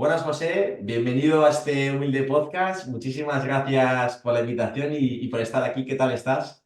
Buenas, José. Bienvenido a este humilde podcast. Muchísimas gracias por la invitación y por estar aquí. ¿Qué tal estás?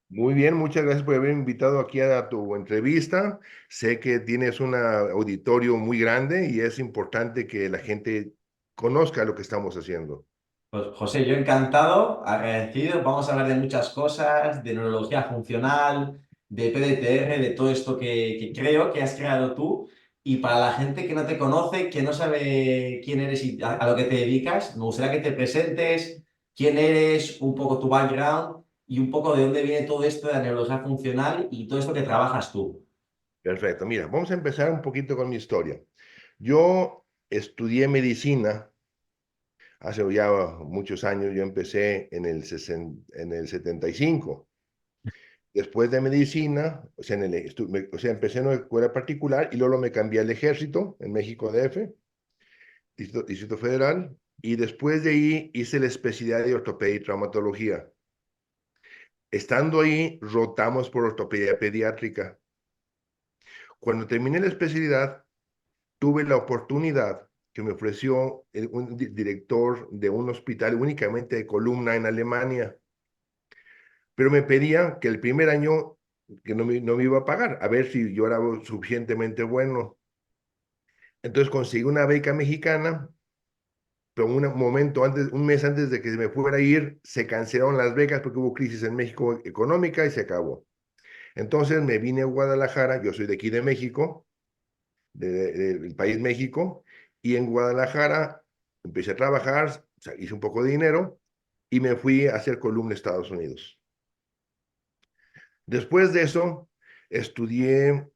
Muy bien, muchas gracias por haberme invitado aquí a tu entrevista. Sé que tienes un auditorio muy grande y es importante que la gente conozca lo que estamos haciendo. Pues, José, yo encantado, agradecido. Vamos a hablar de muchas cosas, de neurología funcional, de PDTR, de todo esto que creo que has creado tú. Y para la gente que no te conoce, que no sabe quién eres y a lo que te dedicas, me gustaría que te presentes, quién eres, un poco tu background y un poco de dónde viene todo esto de la neurología funcional y todo esto que trabajas tú. Perfecto, mira, vamos a empezar un poquito con mi historia. Yo estudié medicina hace ya muchos años, yo empecé en el 75. Después de medicina, o sea, o sea, empecé en una escuela particular y luego me cambié al ejército en México DF. Distrito Federal, y después de ahí hice la especialidad de ortopedia y traumatología. Estando ahí, rotamos por ortopedia pediátrica. Cuando terminé la especialidad, tuve la oportunidad que me ofreció un director de un hospital únicamente de columna en Alemania, pero me pedía que el primer año que no me iba a pagar, a ver si yo era suficientemente bueno. Entonces conseguí una beca mexicana, pero un momento antes, un mes antes de que me fuera a ir, se cancelaron las becas porque hubo crisis en México económica y se acabó. Entonces me vine a Guadalajara, yo soy de aquí de México, del país México, y en Guadalajara empecé a trabajar, o sea, hice un poco de dinero y me fui a hacer columna en Estados Unidos. Después de eso, estudié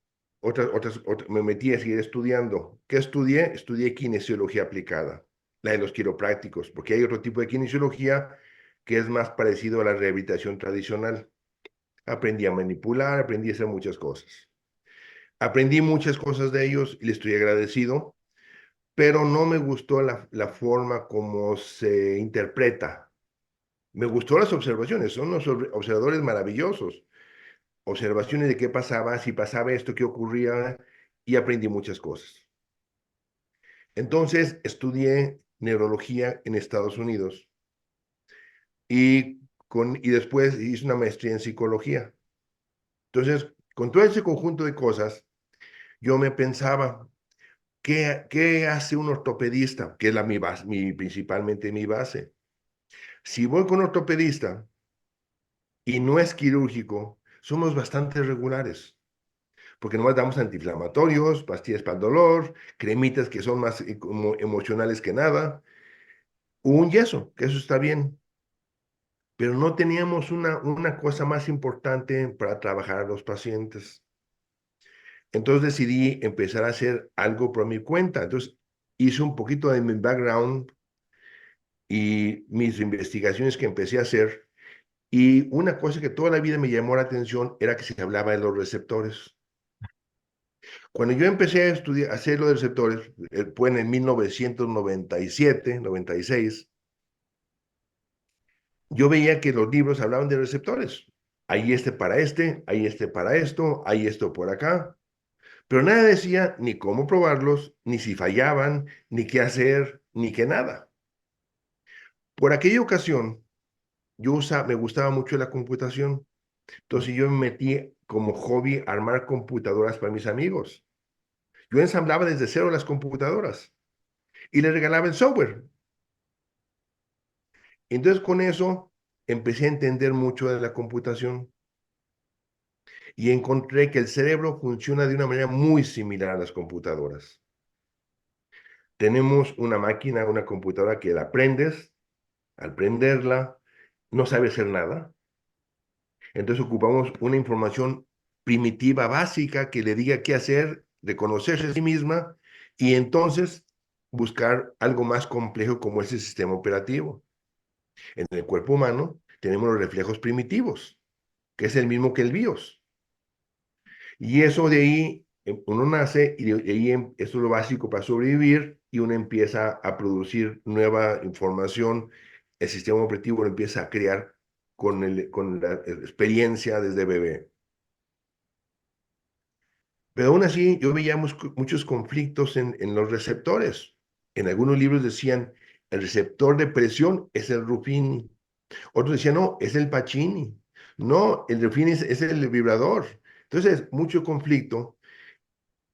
me metí a seguir estudiando. ¿Qué estudié? Estudié kinesiología aplicada, la de los quiroprácticos, porque hay otro tipo de kinesiología que es más parecido a la rehabilitación tradicional. Aprendí a manipular, aprendí a hacer muchas cosas. Aprendí muchas cosas de ellos y les estoy agradecido, pero no me gustó la forma como se interpreta. Me gustó las observaciones, son unos observadores maravillosos, observaciones de qué pasaba, si pasaba esto, qué ocurría, y aprendí muchas cosas. Entonces estudié neurología en Estados Unidos y después hice una maestría en psicología. Entonces, con todo ese conjunto de cosas, yo me pensaba, ¿qué hace un ortopedista? Que es mi base, principalmente mi base. Si voy con un ortopedista y no es quirúrgico, somos bastante regulares. Porque nomás damos antiinflamatorios, pastillas para el dolor, cremitas que son más como emocionales que nada, o un yeso, que eso está bien, pero no teníamos una cosa más importante para trabajar a los pacientes. Entonces decidí empezar a hacer algo por mi cuenta. Entonces hice un poquito de mi background y mis investigaciones que empecé a hacer. Y una cosa que toda la vida me llamó la atención era que se hablaba de los receptores. Cuando yo empecé a estudiar, a hacer lo de receptores, fue en el 1997, 96, yo veía que los libros hablaban de receptores. Ahí este para este, ahí este para esto, ahí esto por acá. Pero nada decía ni cómo probarlos, ni si fallaban, ni qué hacer, ni qué nada. Por aquella ocasión, me gustaba mucho la computación. Entonces yo me metí como hobby a armar computadoras para mis amigos. Yo ensamblaba desde cero las computadoras y les regalaba el software. Entonces con eso empecé a entender mucho de la computación y encontré que el cerebro funciona de una manera muy similar a las computadoras. Tenemos una máquina, una computadora que la aprendes, al prenderla no sabe hacer nada. Entonces ocupamos una información primitiva básica que le diga qué hacer, reconocerse a sí misma y entonces buscar algo más complejo como ese sistema operativo. En el cuerpo humano tenemos los reflejos primitivos, que es el mismo que el BIOS. Y eso de ahí uno nace y de ahí eso es lo básico para sobrevivir y uno empieza a producir nueva información. El sistema operativo lo empieza a crear con la experiencia desde bebé. Pero aún así yo veía muchos conflictos en los receptores. En algunos libros decían, el receptor de presión es el Ruffini. Otros decían, no, es el Pacini. No, el Ruffini es el vibrador. Entonces, mucho conflicto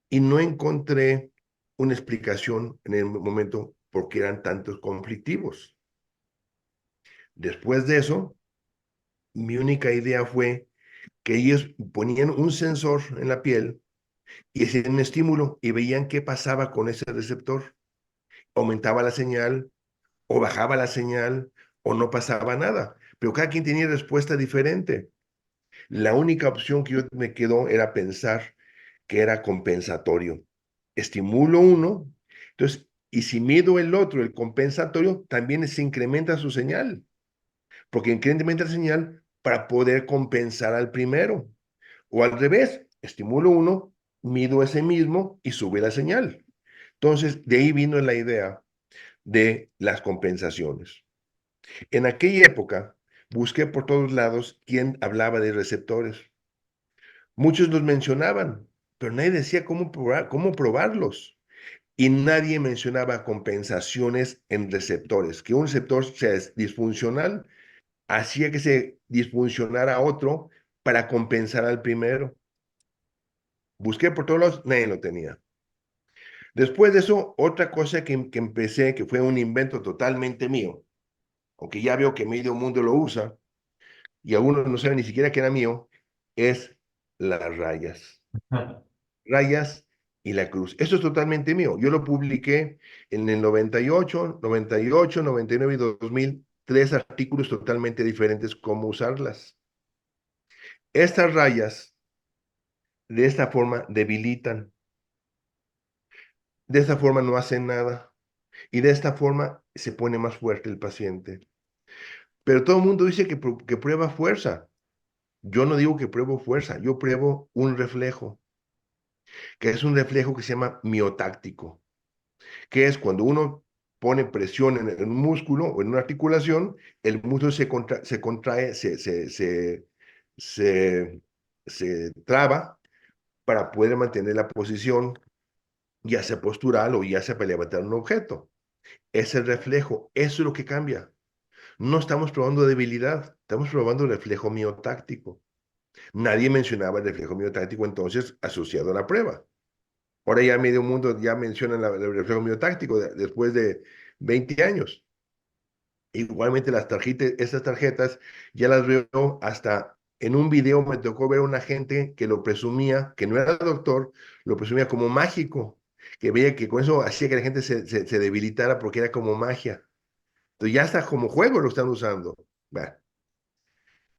y no encontré una explicación en el momento por qué eran tantos conflictivos. Después de eso, mi única idea fue que ellos ponían un sensor en la piel y hacían un estímulo y veían qué pasaba con ese receptor. Aumentaba la señal o bajaba la señal o no pasaba nada. Pero cada quien tenía respuesta diferente. La única opción que yo me quedó era pensar que era compensatorio. Estimulo uno, entonces, y si mido el otro, el compensatorio, también se incrementa su señal, porque incrementa la señal para poder compensar al primero. O al revés, estimulo uno, mido ese mismo y sube la señal. Entonces, de ahí vino la idea de las compensaciones. En aquella época, busqué por todos lados quién hablaba de receptores. Muchos los mencionaban, pero nadie decía cómo probarlos. Y nadie mencionaba compensaciones en receptores, que un receptor sea disfuncional, hacía que se disfuncionara otro para compensar al primero. Busqué por todos lados, nadie lo tenía. Después de eso, otra cosa que empecé, que fue un invento totalmente mío, aunque ya veo que medio mundo lo usa, y algunos no saben ni siquiera que era mío, es las rayas. Rayas y la cruz. Esto es totalmente mío. Yo lo publiqué en el 98, 98, 99 y 2000, tres artículos totalmente diferentes cómo usarlas. Estas rayas, de esta forma, debilitan. De esta forma no hacen nada. Y de esta forma se pone más fuerte el paciente. Pero todo el mundo dice que prueba fuerza. Yo no digo que pruebo fuerza, yo pruebo un reflejo, que es un reflejo que se llama miotáctico, que es cuando uno pone presión en un músculo o en una articulación, el músculo se contrae, se, se traba para poder mantener la posición, ya sea postural o ya sea para levantar un objeto. Es el reflejo, eso es lo que cambia. No estamos probando debilidad, estamos probando el reflejo miotáctico. Nadie mencionaba el reflejo miotáctico entonces asociado a la prueba. Ahora ya medio mundo ya menciona el reflejo miotáctico después de 20 años. Igualmente las tarjetas, esas tarjetas ya las veo hasta en un video me tocó ver a una gente que lo presumía, que no era doctor, lo presumía como mágico, que veía que con eso hacía que la gente se debilitara porque era como magia. Entonces ya hasta como juego lo están usando. Bueno,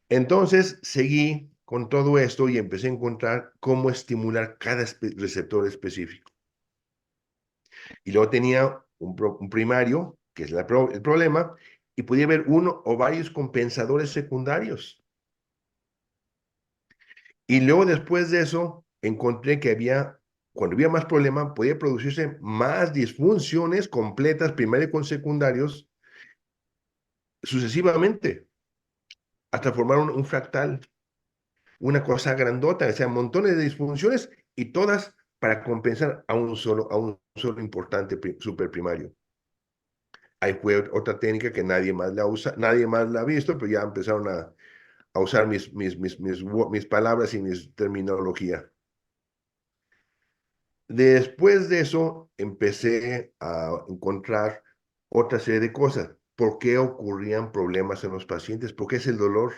entonces seguí con todo esto y empecé a encontrar cómo estimular cada receptor específico. Y luego tenía un primario, que es el problema, y podía haber uno o varios compensadores secundarios. Y luego después de eso, encontré que cuando había más problema, podía producirse más disfunciones completas, primarios con secundarios, sucesivamente, hasta formar un fractal, una cosa grandota, o sea, montones de disfunciones y todas para compensar a un solo importante superprimario. Ahí fue otra técnica que nadie más la usa, nadie más la ha visto, pero ya empezaron a usar mis palabras y mis terminología. Después de eso, empecé a encontrar otra serie de cosas. ¿Por qué ocurrían problemas en los pacientes? ¿Por qué es el dolor?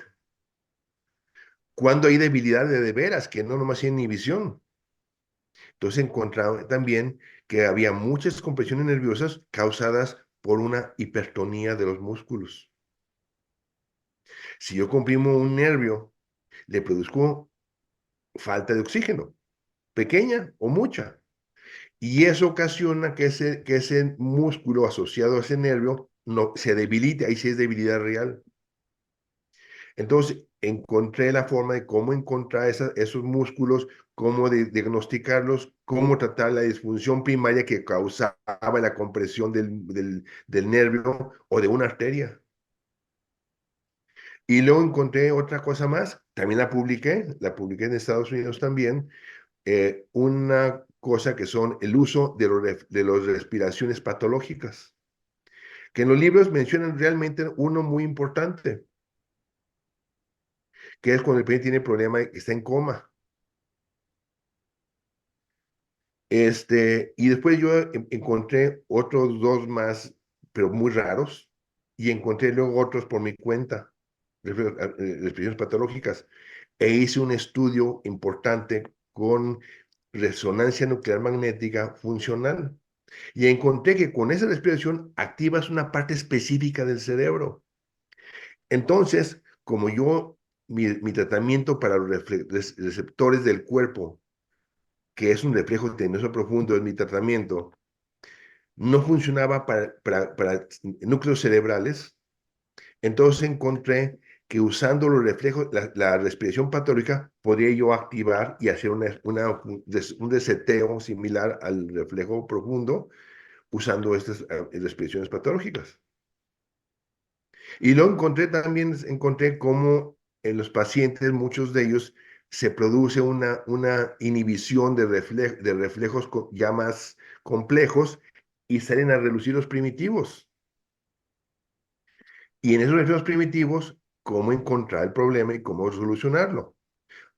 ¿Cuándo hay debilidad de veras, que no nomás hay inhibición? Entonces encontraron también que había muchas compresiones nerviosas causadas por una hipertonía de los músculos. Si yo comprimo un nervio, le produzco falta de oxígeno, pequeña o mucha. Y eso ocasiona que ese músculo asociado a ese nervio no, se debilite, ahí sí es debilidad real. Entonces, encontré la forma de cómo encontrar esos músculos, cómo diagnosticarlos, cómo tratar la disfunción primaria que causaba la compresión del nervio o de una arteria. Y luego encontré otra cosa más, también la publiqué en Estados Unidos también, una cosa que son el uso de las respiraciones patológicas, que en los libros mencionan realmente uno muy importante, que es cuando el paciente tiene problema y está en coma. Y después yo encontré otros dos más, pero muy raros, y encontré luego otros por mi cuenta, respiraciones patológicas, e hice un estudio importante con resonancia nuclear magnética funcional. Y encontré que con esa respiración activas una parte específica del cerebro. Entonces, como mi tratamiento para los receptores del cuerpo, que es un reflejo tenenoso profundo, es mi tratamiento, no funcionaba para núcleos cerebrales, entonces encontré que usando los reflejos, la respiración patológica, podría yo activar y hacer un reseteo similar al reflejo profundo usando estas respiraciones patológicas. Y luego encontré cómo en los pacientes, muchos de ellos, se produce una inhibición de reflejos ya más complejos y salen a relucir los primitivos. Y en esos reflejos primitivos, cómo encontrar el problema y cómo solucionarlo.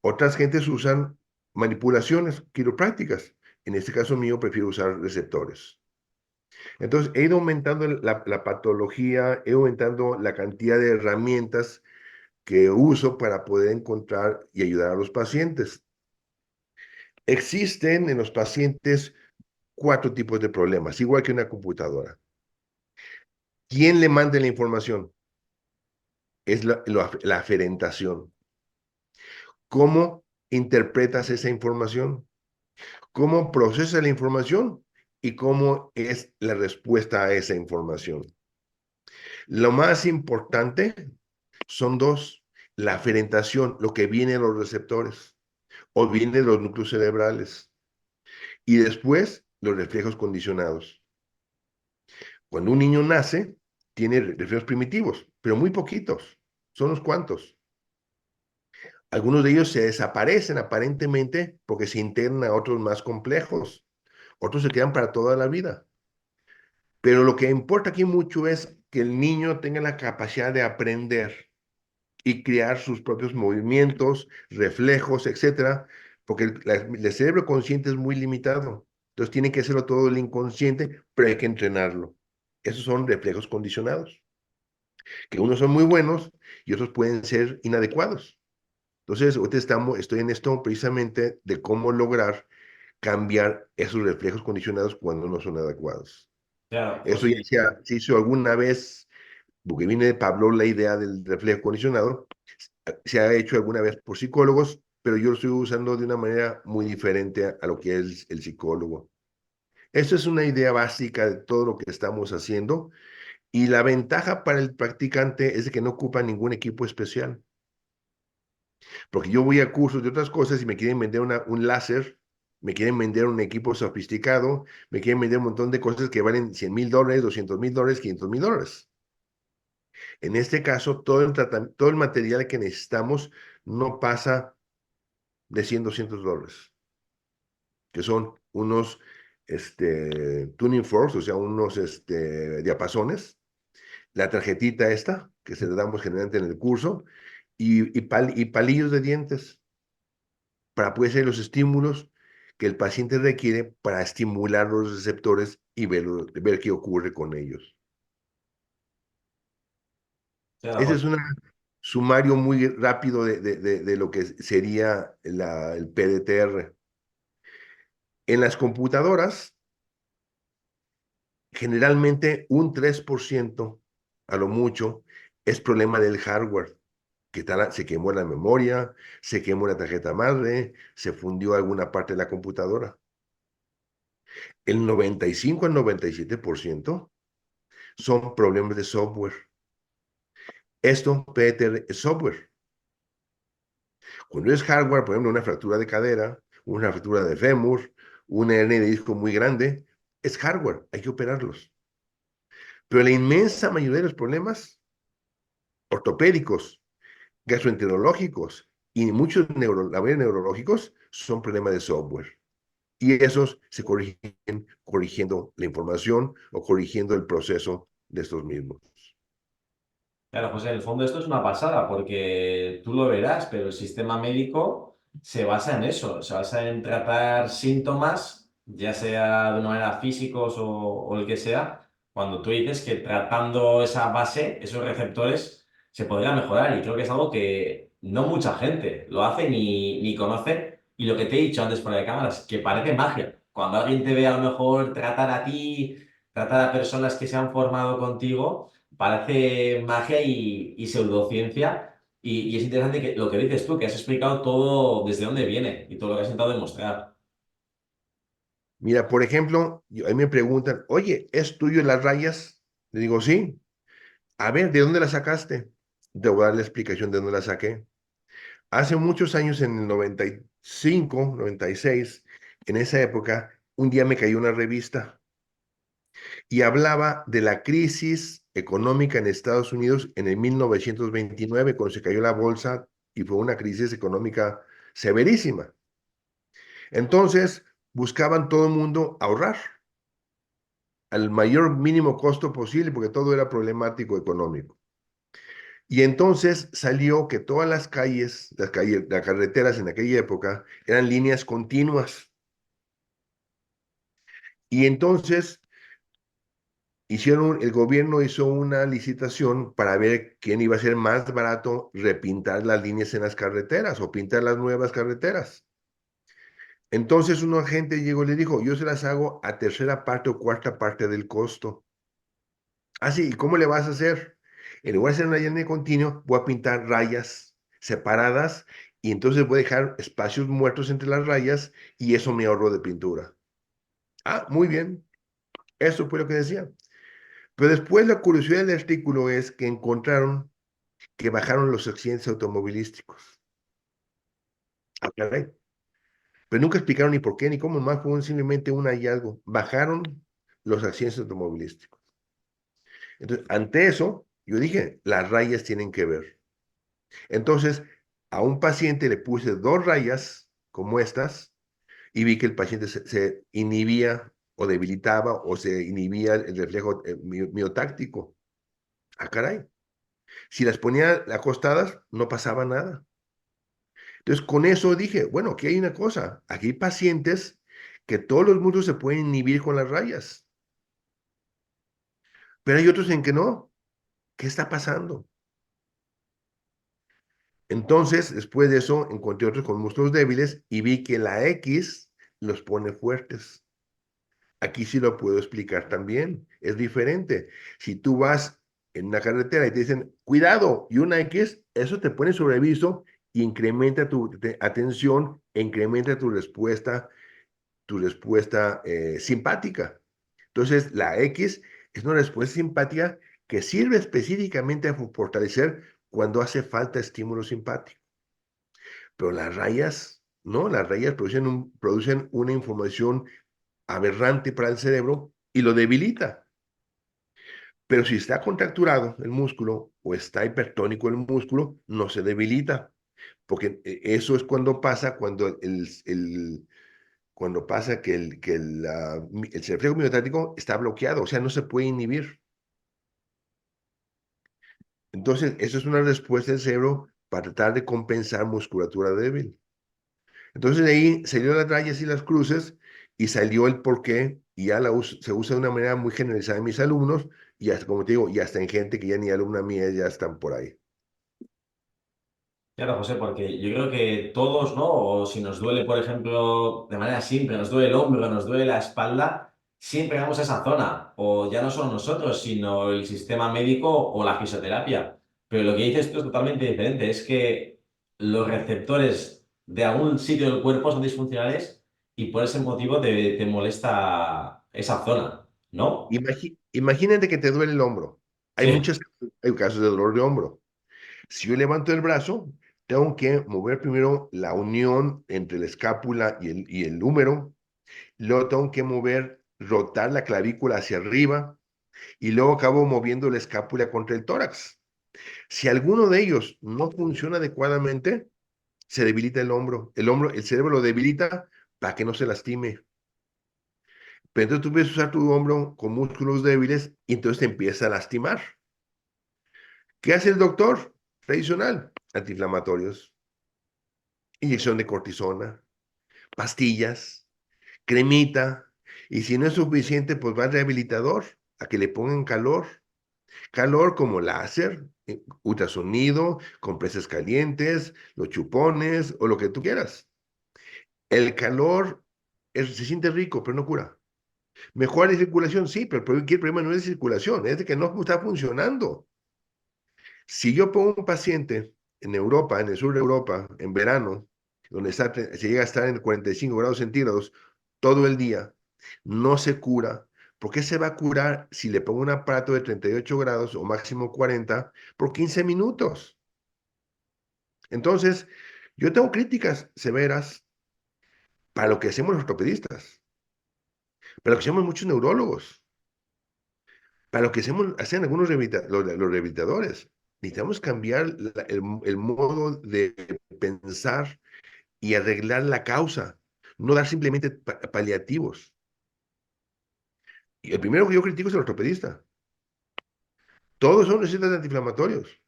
Otras gentes usan manipulaciones quiroprácticas. En este caso mío, prefiero usar receptores. Entonces, he ido aumentando la patología, he aumentando la cantidad de herramientas que uso para poder encontrar y ayudar a los pacientes. Existen en los pacientes cuatro tipos de problemas, igual que una computadora. ¿Quién le manda la información? Es la aferentación. ¿Cómo interpretas esa información? ¿Cómo procesas la información? ¿Y cómo es la respuesta a esa información? Lo más importante son dos: la aferentación, lo que viene de los receptores o viene de los núcleos cerebrales, y después los reflejos condicionados. Cuando un niño nace, tiene reflejos primitivos, pero muy poquitos, son unos cuantos. Algunos de ellos se desaparecen aparentemente porque se integran a otros más complejos, otros se quedan para toda la vida. Pero lo que importa aquí mucho es que el niño tenga la capacidad de aprender y crear sus propios movimientos, reflejos, etcétera, porque el cerebro consciente es muy limitado. Entonces tiene que hacerlo todo el inconsciente, pero hay que entrenarlo. Esos son reflejos condicionados, que unos son muy buenos y otros pueden ser inadecuados. Entonces, ahorita estoy en esto precisamente de cómo lograr cambiar esos reflejos condicionados cuando no son adecuados. Claro, pues Eso ya se hizo alguna vez, porque viene de Pablo la idea del reflejo condicionado, se ha hecho alguna vez por psicólogos, pero yo lo estoy usando de una manera muy diferente a lo que es el psicólogo. Esto es una idea básica de todo lo que estamos haciendo, y la ventaja para el practicante es de que no ocupa ningún equipo especial, porque yo voy a cursos de otras cosas y me quieren vender un láser, me quieren vender un equipo sofisticado, me quieren vender un montón de cosas que valen $100,000, $200,000, $500,000. En este caso, todo el material que necesitamos no pasa de $100, $200, que son unos tuning forks, o sea, unos diapasones, la tarjetita esta, que se le damos generalmente en el curso, y palillos de dientes, para poder ser los estímulos que el paciente requiere para estimular los receptores y ver qué ocurre con ellos. claro, Ese es pues, un sumario muy rápido de lo que sería el PDTR. En las computadoras, generalmente un 3% a lo mucho es problema del hardware, que se quemó la memoria, se quemó la tarjeta madre, se fundió alguna parte de la computadora. El 95 al 97% son problemas de software. Esto, PTR, es software. Cuando es hardware, por ejemplo, una fractura de cadera, una fractura de fémur, una hernia de disco muy grande, es hardware, hay que operarlos. Pero la inmensa mayoría de los problemas ortopédicos, gastroenterológicos y muchos neurológicos son problemas de software. y esos se corrigen corrigiendo la información o corrigiendo el proceso de estos mismos. Claro, José, en el fondo esto es una pasada porque tú lo verás, pero el sistema médico se basa en eso, se basa en tratar síntomas, ya sea de una manera físicos o el que sea, cuando tú dices que tratando esa base, esos receptores, se podría mejorar y creo que es algo que no mucha gente lo hace ni conoce y lo que te he dicho antes por de cámaras, que parece magia. Cuando alguien te ve a lo mejor tratar a ti, tratar a personas que se han formado contigo parece magia y pseudociencia. Y es interesante que lo que dices tú, que has explicado todo desde dónde viene y todo lo que has intentado demostrar. Mira, por ejemplo, a mí me preguntan, oye, ¿es tuyo las rayas? Le digo, sí. A ver, ¿de dónde las sacaste? Te voy a dar la explicación de dónde las saqué. Hace muchos años, en el 95, 96, en esa época, un día me cayó una revista y hablaba de la crisis económica en Estados Unidos en el 1929, cuando se cayó la bolsa y fue una crisis económica severísima. Entonces, buscaban todo el mundo ahorrar al mayor mínimo costo posible porque todo era problemático económico. Y entonces salió que todas las carreteras en aquella época eran líneas continuas. Y entonces el gobierno hizo una licitación para ver quién iba a ser más barato repintar las líneas en las carreteras o pintar las nuevas carreteras. Entonces un agente llegó y le dijo, yo se las hago a tercera parte o cuarta parte del costo. Ah, sí, ¿y cómo le vas a hacer? En lugar de hacer una línea continua, voy a pintar rayas separadas y entonces voy a dejar espacios muertos entre las rayas y eso me ahorro de pintura. Ah, muy bien. Eso fue lo que decía. Pero después la curiosidad del artículo es que encontraron que bajaron los accidentes automovilísticos. Ah, caray. Pero nunca explicaron ni por qué ni cómo, más fue simplemente un hallazgo. Bajaron los accidentes automovilísticos. Entonces, ante eso, yo dije, las rayas tienen que ver. Entonces, a un paciente le puse dos rayas como estas y vi que el paciente se inhibía o debilitaba o se inhibía el reflejo miotáctico. Ah, caray. Si las ponía acostadas, no pasaba nada. Entonces, con eso dije, bueno, aquí hay una cosa. Aquí hay pacientes que todos los músculos se pueden inhibir con las rayas, pero hay otros en que no. ¿Qué está pasando? Entonces, después de eso, encontré otros con músculos débiles y vi que la X los pone fuertes. Aquí sí lo puedo explicar también. Es diferente. Si tú vas en una carretera y te dicen, cuidado, y una X, eso te pone sobre aviso y incrementa tu atención, e incrementa tu respuesta simpática. Entonces, la X es una respuesta simpática que sirve específicamente a fortalecer cuando hace falta estímulo simpático. Pero las rayas, no, las rayas producen una información aberrante para el cerebro y lo debilita. Pero si está contracturado el músculo o está hipertónico el músculo, no se debilita, porque eso es cuando pasa, cuando pasa que el reflejo miotático está bloqueado, o sea, no se puede inhibir. Entonces, eso es una respuesta del cerebro para tratar de compensar musculatura débil. Entonces de ahí salió las rayas y las cruces y salió el porqué y ya se usa de una manera muy generalizada en mis alumnos y hasta, como te digo, y hasta en gente que ya ni alumna mía ya están por ahí. Claro, José, porque yo creo que todos, ¿no? O si nos duele, por ejemplo, de manera simple, nos duele el hombro, nos duele la espalda, siempre vamos a esa zona. O ya no solo nosotros, sino el sistema médico o la fisioterapia. Pero lo que dices tú es totalmente diferente. Es que los receptores de algún sitio del cuerpo son disfuncionales y por ese motivo te molesta esa zona, ¿no? Imagínate que te duele el hombro. Hay Sí. muchos hay casos de dolor de hombro. Si yo levanto el brazo, tengo que mover primero la unión entre la escápula y el húmero, luego tengo que rotar la clavícula hacia arriba y luego acabo moviendo la escápula contra el tórax. Si alguno de ellos no funciona adecuadamente, se debilita el hombro. El cerebro lo debilita para que no se lastime. Pero entonces tú empiezas a usar tu hombro con músculos débiles y entonces te empieza a lastimar. ¿Qué hace el doctor tradicional? Antiinflamatorios, inyección de cortisona, pastillas, cremita. Y si no es suficiente, pues va al rehabilitador a que le pongan calor. Calor como láser, ultrasonido, compresas calientes, los chupones o lo que tú quieras. El calor se siente rico, pero no cura. Mejora la circulación, sí, pero el problema no es de circulación, es de que no está funcionando. Si yo pongo un paciente en Europa, en el sur de Europa, en verano, donde se llega a estar en 45 grados centígrados todo el día, no se cura. ¿Por qué se va a curar si le pongo un aparato de 38 grados o máximo 40 por 15 minutos? Entonces, yo tengo críticas severas para lo que hacemos los ortopedistas, para lo que hacemos muchos neurólogos, para lo que hacen algunos los rehabilitadores. Necesitamos cambiar el modo de pensar y arreglar la causa, no dar simplemente paliativos. Y el primero que yo critico es el ortopedista. Todos son recetas de antiinflamatorios.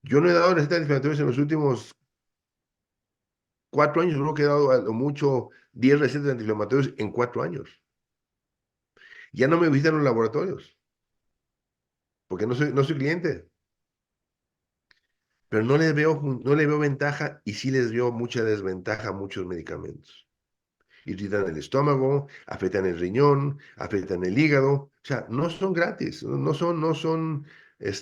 Yo no he dado recetas de antiinflamatorios en los últimos 4 años, creo que he dado a lo mucho 10 recetas de antiinflamatorios en 4 años. Ya no me visitan los laboratorios, porque no soy cliente, pero no le veo ventaja y sí les veo mucha desventaja a muchos medicamentos. Irritan el estómago, afectan el riñón, afectan el hígado, o sea, no son gratis, no son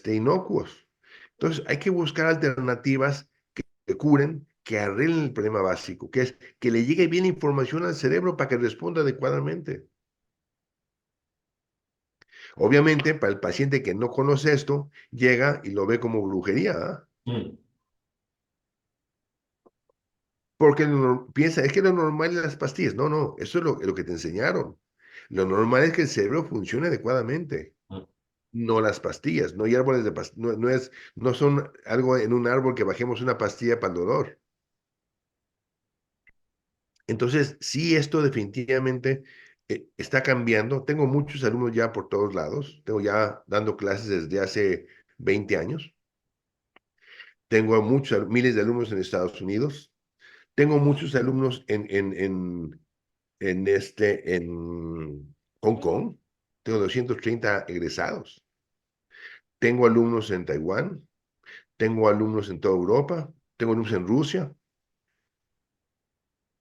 inocuos. Entonces hay que buscar alternativas que curen, que arreglen el problema básico, que es que le llegue bien información al cerebro para que responda adecuadamente. Obviamente, para el paciente que no conoce esto, llega y lo ve como brujería, ¿ah? Mm. Porque piensa, es que lo normal es las pastillas. No, no, eso es lo que te enseñaron. Lo normal es que el cerebro funcione adecuadamente, Mm. no las pastillas. No hay árboles de pastillas, no son algo en un árbol que bajemos una pastilla para el dolor. Entonces, sí, esto definitivamente está cambiando. Tengo muchos alumnos ya por todos lados. Tengo ya dando clases desde hace 20 años. Tengo miles de alumnos en Estados Unidos. Tengo muchos alumnos en Hong Kong. Tengo 230 egresados. Tengo alumnos en Taiwán. Tengo alumnos en toda Europa. Tengo alumnos en Rusia,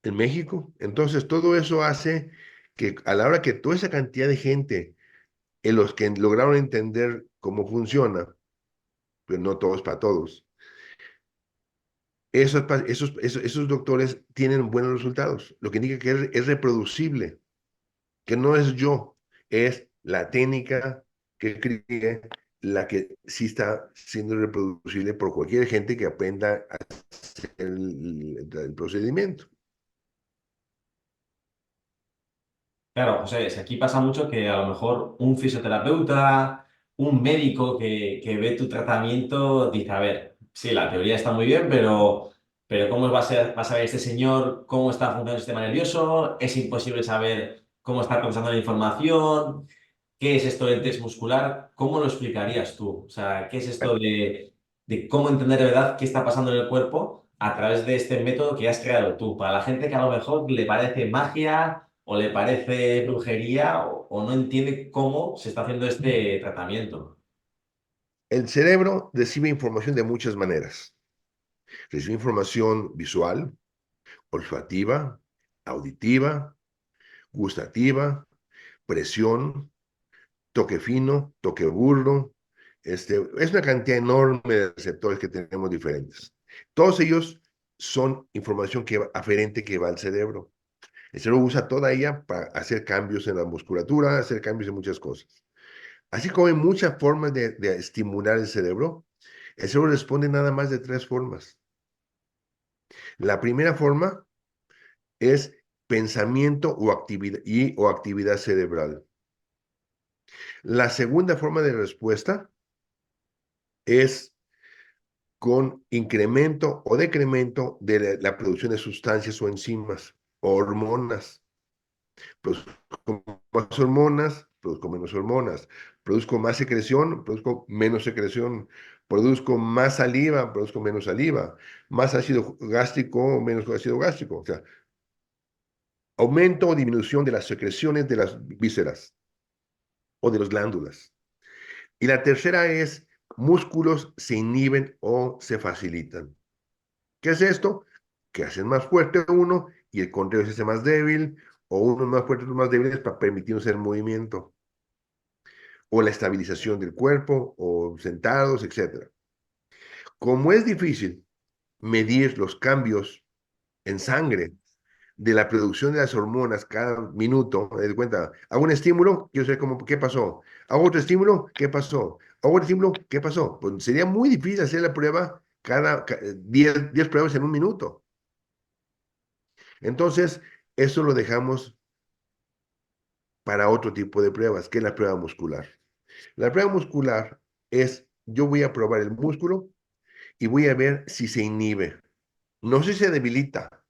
en México. Entonces, todo eso hace que a la hora que toda esa cantidad de gente, en los que lograron entender cómo funciona, pero no todos para todos, esos doctores tienen buenos resultados. Lo que indica que es reproducible, que no es yo, es la técnica que cree la que sí está siendo reproducible por cualquier gente que aprenda a hacer el procedimiento. Claro, José, es que aquí pasa mucho que a lo mejor un fisioterapeuta, un médico que ve tu tratamiento, dice, a ver, sí, la teoría está muy bien, pero ¿cómo va a saber este señor cómo está funcionando el sistema nervioso? Es imposible saber cómo está procesando la información. ¿Qué es esto del test muscular? ¿Cómo lo explicarías tú? O sea, ¿qué es esto de cómo entender de verdad qué está pasando en el cuerpo a través de este método que has creado tú? Para la gente que a lo mejor le parece magia o le parece brujería o no entiende cómo se está haciendo este tratamiento. El cerebro recibe información de muchas maneras. Recibe información visual, olfativa, auditiva, gustativa, presión, toque fino, toque burdo. Es una cantidad enorme de receptores que tenemos diferentes. Todos ellos son información aferente que va al cerebro. El cerebro usa toda ella para hacer cambios en la musculatura, hacer cambios en muchas cosas. Así como hay muchas formas de estimular el cerebro responde nada más de 3 formas. La primera forma es pensamiento o actividad cerebral. La segunda forma de respuesta es con incremento o decremento de la producción de sustancias o enzimas o hormonas. Produzco más hormonas, produzco menos hormonas, produzco más secreción, produzco menos secreción, produzco más saliva, produzco menos saliva, más ácido gástrico, menos ácido gástrico. O sea, aumento o disminución de las secreciones de las vísceras o de las glándulas. Y la tercera es músculos se inhiben o se facilitan. ¿Qué es esto? Que hacen más fuerte uno y el contrario se hace más débil, o uno más fuerte y otro más débiles para permitirnos el movimiento, o la estabilización del cuerpo, o sentados, etcétera. Como es difícil medir los cambios en sangre de la producción de las hormonas cada minuto, me doy cuenta, hago un estímulo, quiero saber cómo, qué pasó, hago otro estímulo, qué pasó, hago otro estímulo, qué pasó. Pues sería muy difícil hacer la prueba cada 10 pruebas en un minuto. Entonces, eso lo dejamos para otro tipo de pruebas, que es la prueba muscular. La prueba muscular es, yo voy a probar el músculo y voy a ver si se inhibe. No sé si se debilita.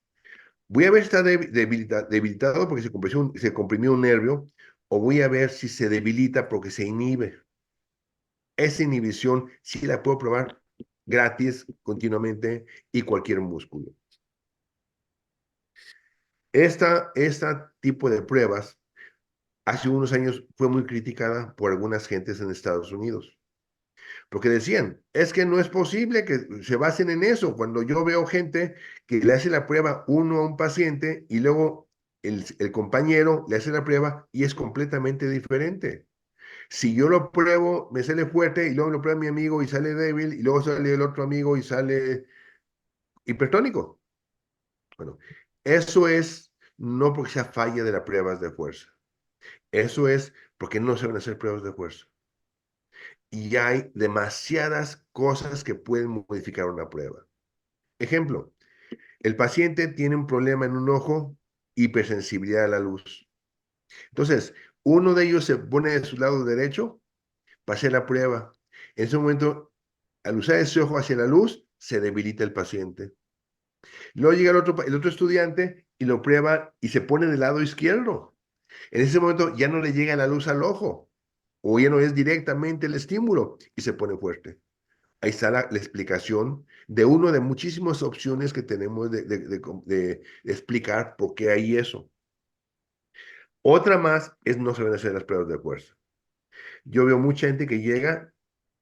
Voy a ver si está debilitado porque se comprimió un nervio, o voy a ver si se debilita porque se inhibe. Esa inhibición sí la puedo probar gratis, continuamente, y cualquier músculo. Esta tipo de pruebas hace unos años fue muy criticada por algunas gentes en Estados Unidos, porque decían, es que no es posible que se basen en eso, cuando yo veo gente que le hace la prueba uno a un paciente y luego el compañero le hace la prueba y es completamente diferente. Si yo lo pruebo, me sale fuerte y luego lo prueba mi amigo y sale débil y luego sale el otro amigo y sale hipertónico. Bueno, eso es no porque sea falla de las pruebas de fuerza. Eso es porque no saben hacer pruebas de fuerza. Y hay demasiadas cosas que pueden modificar una prueba. Ejemplo, el paciente tiene un problema en un ojo, hipersensibilidad a la luz. Entonces, uno de ellos se pone de su lado derecho para hacer la prueba. En ese momento, al usar ese ojo hacia la luz, se debilita el paciente. Luego llega el otro estudiante y lo prueba y se pone del lado izquierdo. En ese momento ya no le llega la luz al ojo, o ya no es directamente el estímulo y se pone fuerte. Ahí está la explicación de una de muchísimas opciones que tenemos de explicar por qué hay eso. Otra más es no saber hacer las pruebas de fuerza. Yo veo mucha gente que llega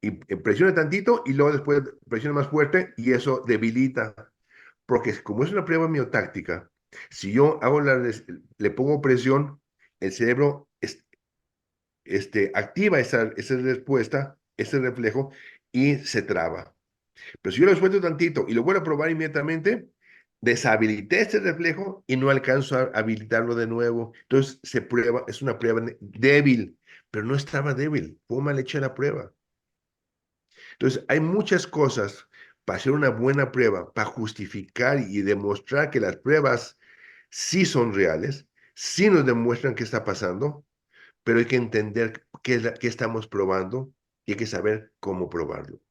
y presiona tantito y luego después presiona más fuerte y eso debilita. Porque como es una prueba miotáctica, si yo le pongo presión, el cerebro activa esa respuesta, ese reflejo y se traba. Pero si yo lo suelto tantito y lo vuelvo a probar inmediatamente, deshabilité ese reflejo y no alcanzo a habilitarlo de nuevo. Entonces se prueba, es una prueba débil, pero no estaba débil, fue mal hecha la prueba. Entonces hay muchas cosas para hacer una buena prueba, para justificar y demostrar que las pruebas sí son reales, sí nos demuestran qué está pasando, pero hay que entender qué estamos probando y hay que saber cómo probarlo.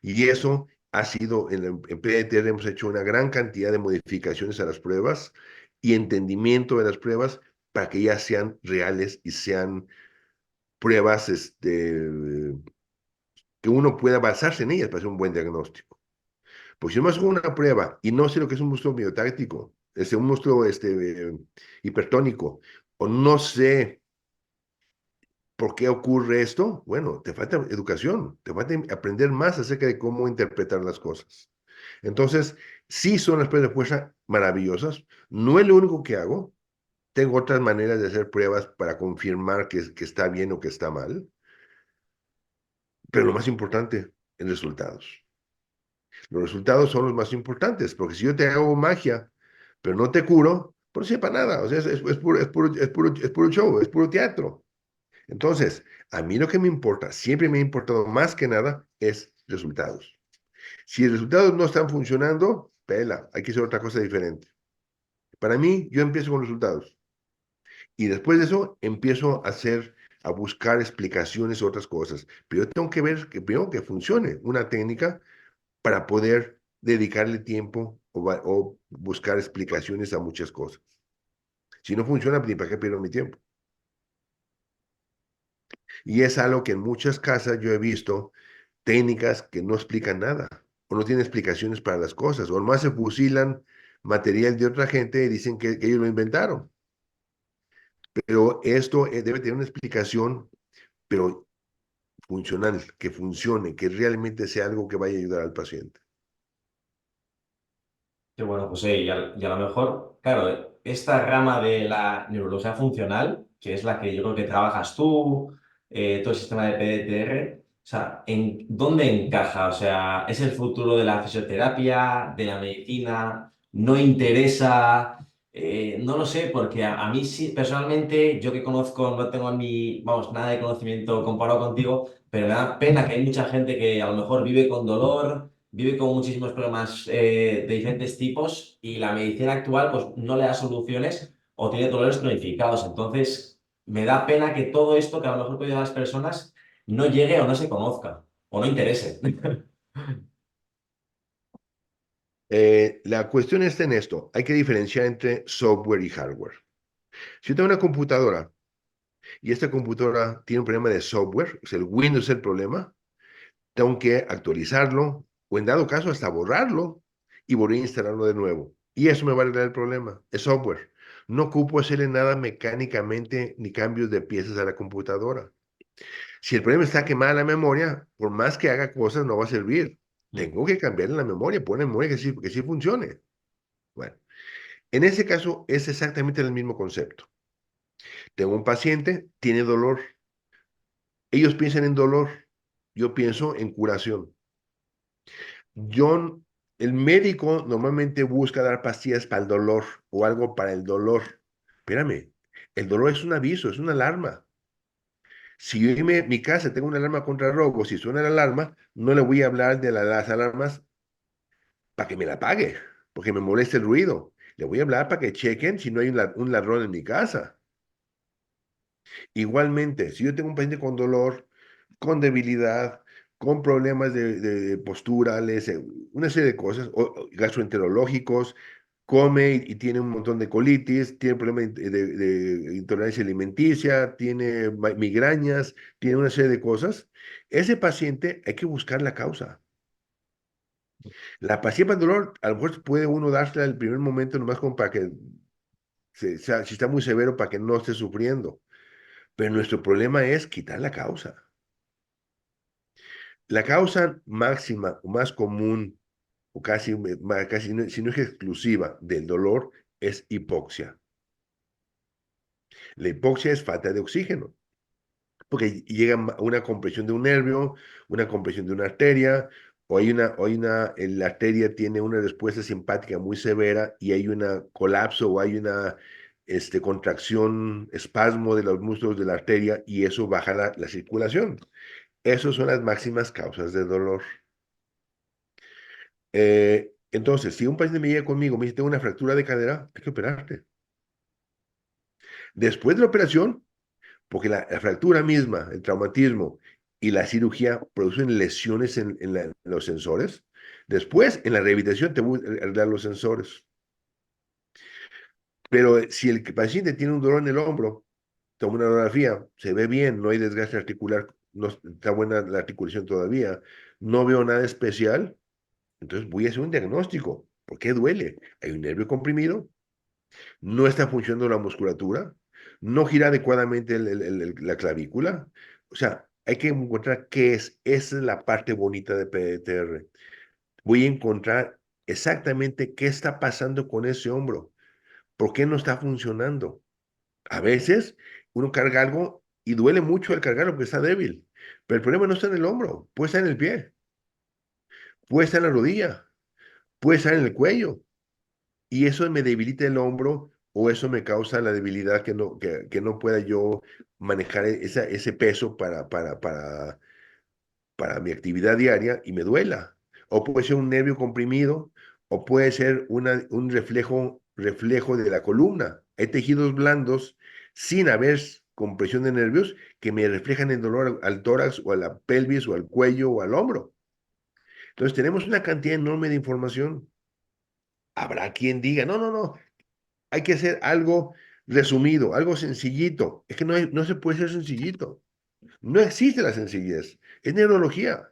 Y eso ha sido, en PDTR hemos hecho una gran cantidad de modificaciones a las pruebas y entendimiento de las pruebas para que ya sean reales y sean pruebas que uno pueda basarse en ellas para hacer un buen diagnóstico. Pues si yo me hago una prueba y no sé lo que es un músculo miotáctico, es un músculo hipertónico, o no sé por qué ocurre esto, bueno, te falta educación, te falta aprender más acerca de cómo interpretar las cosas. Entonces, sí son las pruebas de fuerza maravillosas, no es lo único que hago, tengo otras maneras de hacer pruebas para confirmar que está bien o que está mal, pero lo más importante, en resultados. Los resultados son los más importantes, porque si yo te hago magia, pero no te curo, pues no sepa nada, o sea, es puro show, es puro teatro. Entonces, a mí lo que me importa, siempre me ha importado más que nada, es resultados. Si los resultados no están funcionando, pela, hay que hacer otra cosa diferente. Para mí, yo empiezo con resultados. Y después de eso, empiezo a buscar explicaciones o otras cosas. Pero yo tengo que ver que primero que funcione una técnica para poder dedicarle tiempo o buscar explicaciones a muchas cosas. Si no funciona, pues, ni para qué pierdo mi tiempo. Y es algo que en muchas casas yo he visto técnicas que no explican nada o no tienen explicaciones para las cosas, o más se fusilan material de otra gente y dicen que ellos lo inventaron. Pero esto debe tener una explicación, pero funcional, que funcione, que realmente sea algo que vaya a ayudar al paciente. Qué bueno, José, y a lo mejor, claro, esta rama de la neurología funcional, que es la que yo creo que trabajas tú, todo el sistema de PDTR, o sea, ¿en dónde encaja? O sea, ¿es el futuro de la fisioterapia, de la medicina? ¿No interesa? No lo sé, porque a mí sí, personalmente, yo que conozco, no tengo ni, vamos, nada de conocimiento comparado contigo, pero me da pena que hay mucha gente que a lo mejor vive con dolor, vive con muchísimos problemas de diferentes tipos y la medicina actual pues no le da soluciones o tiene dolores cronificados. Entonces, me da pena que todo esto que a lo mejor puede ayudar a las personas no llegue o no se conozca o no interese. La cuestión está en esto. Hay que diferenciar entre software y hardware. Si yo tengo una computadora y esta computadora tiene un problema de software, o sea, el Windows es el problema, tengo que actualizarlo o en dado caso hasta borrarlo y volver a instalarlo de nuevo. Y eso me va a arreglar el problema. Es software. No ocupo hacerle nada mecánicamente ni cambios de piezas a la computadora. Si el problema está quemada la memoria, por más que haga cosas, no va a servir. Tengo que cambiar la memoria, poner memoria que sí funcione. Bueno, en ese caso es exactamente el mismo concepto. Tengo un paciente, tiene dolor. Ellos piensan en dolor, yo pienso en curación. Yo, el médico normalmente busca dar pastillas para el dolor o algo para el dolor. Espérame, el dolor es un aviso, es una alarma. Si yo en mi casa tengo una alarma contra robo, si suena la alarma, no le voy a hablar de las alarmas para que me la pague, porque me molesta el ruido. Le voy a hablar para que chequen si no hay un ladrón en mi casa. Igualmente, si yo tengo un paciente con dolor, con debilidad, con problemas de posturales, una serie de cosas, o gastroenterológicos, come y tiene un montón de colitis, tiene problemas de intolerancia alimenticia, tiene migrañas, tiene una serie de cosas, ese paciente hay que buscar la causa. La pastilla para el dolor, a lo mejor puede uno dársela al primer momento nomás como para que, si está muy severo, para que no esté sufriendo. Pero nuestro problema es quitar la causa. La causa máxima o más común, o casi, casi si no es exclusiva del dolor, es hipoxia. La hipoxia es falta de oxígeno, porque llega una compresión de un nervio, una compresión de una arteria, la arteria tiene una respuesta simpática muy severa y hay un colapso o hay una contracción, espasmo de los músculos de la arteria y eso baja la circulación. Esas son las máximas causas de dolor. Entonces, si un paciente me llega conmigo, me dice, tengo una fractura de cadera, hay que operarte. Después de la operación, porque la fractura misma, el traumatismo y la cirugía producen lesiones en los sensores. Después, en la rehabilitación, te voy a arreglar los sensores. Pero si el paciente tiene un dolor en el hombro, toma una radiografía, se ve bien, no hay desgaste articular, no está buena la articulación todavía, no veo nada especial, entonces voy a hacer un diagnóstico. ¿Por qué duele? Hay un nervio comprimido, no está funcionando la musculatura, no gira adecuadamente la clavícula. O sea, hay que encontrar qué es. Esa es la parte bonita de PDTR. Voy a encontrar exactamente qué está pasando con ese hombro. ¿Por qué no está funcionando? A veces uno carga algo y duele mucho al cargarlo porque está débil. Pero el problema no está en el hombro, puede estar en el pie, puede estar en la rodilla, puede estar en el cuello. Y eso me debilita el hombro o eso me causa la debilidad que no pueda yo manejar ese peso para mi actividad diaria y me duela. O puede ser un nervio comprimido o puede ser un reflejo de la columna. Hay tejidos blandos sin haber compresión de nervios que me reflejan el dolor al tórax o a la pelvis o al cuello o al hombro. Entonces tenemos una cantidad enorme de información. Habrá quien diga, no, no, no, hay que hacer algo resumido, algo sencillito. Es que no se puede ser sencillito. No existe la sencillez. Es neurología.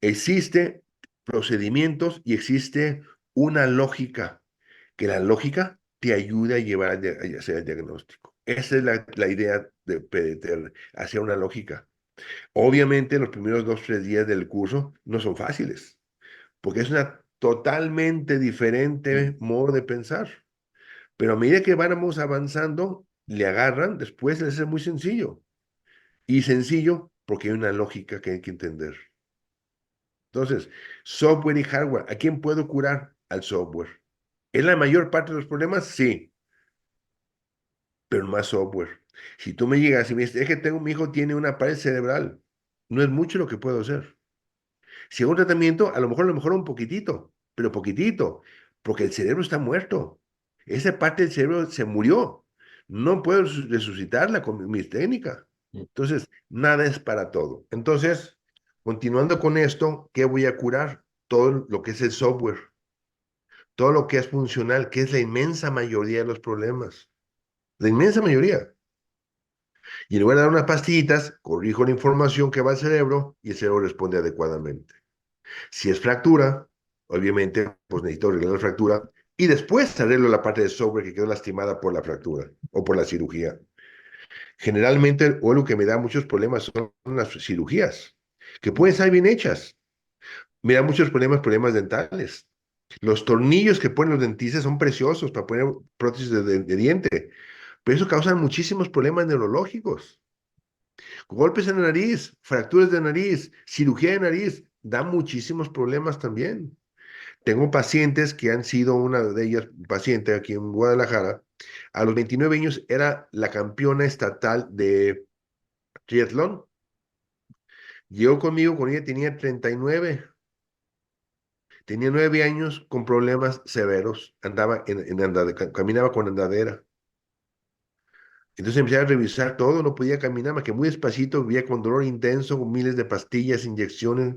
Existe procedimientos y existe una lógica, que la lógica te ayuda a llevar a hacer el diagnóstico. Esa es la idea de PDTR, hacer una lógica. Obviamente los primeros 2, 3 días del curso no son fáciles, porque es una totalmente diferente modo de pensar. Pero a medida que vamos avanzando, le agarran, después les es muy sencillo. Y sencillo porque hay una lógica que hay que entender. Entonces, software y hardware, ¿a quién puedo curar? Al software. ¿Es la mayor parte de los problemas? Sí, pero más software. Si tú me llegas y me dices, es que tengo, mi hijo tiene una pared cerebral, no es mucho lo que puedo hacer. Si hago un tratamiento, a lo mejor un poquitito, pero poquitito, porque el cerebro está muerto. Esa parte del cerebro se murió. No puedo resucitarla con mi técnica. Entonces, nada es para todo. Entonces, continuando con esto, ¿qué voy a curar? Todo lo que es el software, todo lo que es funcional, que es la inmensa mayoría de los problemas. La inmensa mayoría. Y en lugar de dar unas pastillitas, corrijo la información que va al cerebro y el cerebro responde adecuadamente. Si es fractura, obviamente, pues necesito arreglar la fractura y después arreglo la parte de software que quedó lastimada por la fractura o por la cirugía. Generalmente, o lo que me da muchos problemas son las cirugías, que pueden estar bien hechas. Me da muchos problemas dentales. Los tornillos que ponen los dentistas son preciosos para poner prótesis de diente, pero eso causa muchísimos problemas neurológicos. Golpes en la nariz, fracturas de nariz, cirugía de nariz, da muchísimos problemas también. Tengo pacientes que han sido, una de ellas, paciente aquí en Guadalajara, a los 29 años era la campeona estatal de triatlón. Llegó conmigo cuando ella tenía 39, tenía 9 años con problemas severos, andaba caminaba con andadera. Entonces empecé a revisar todo, no podía caminar más que muy despacito, vivía con dolor intenso, con miles de pastillas, inyecciones,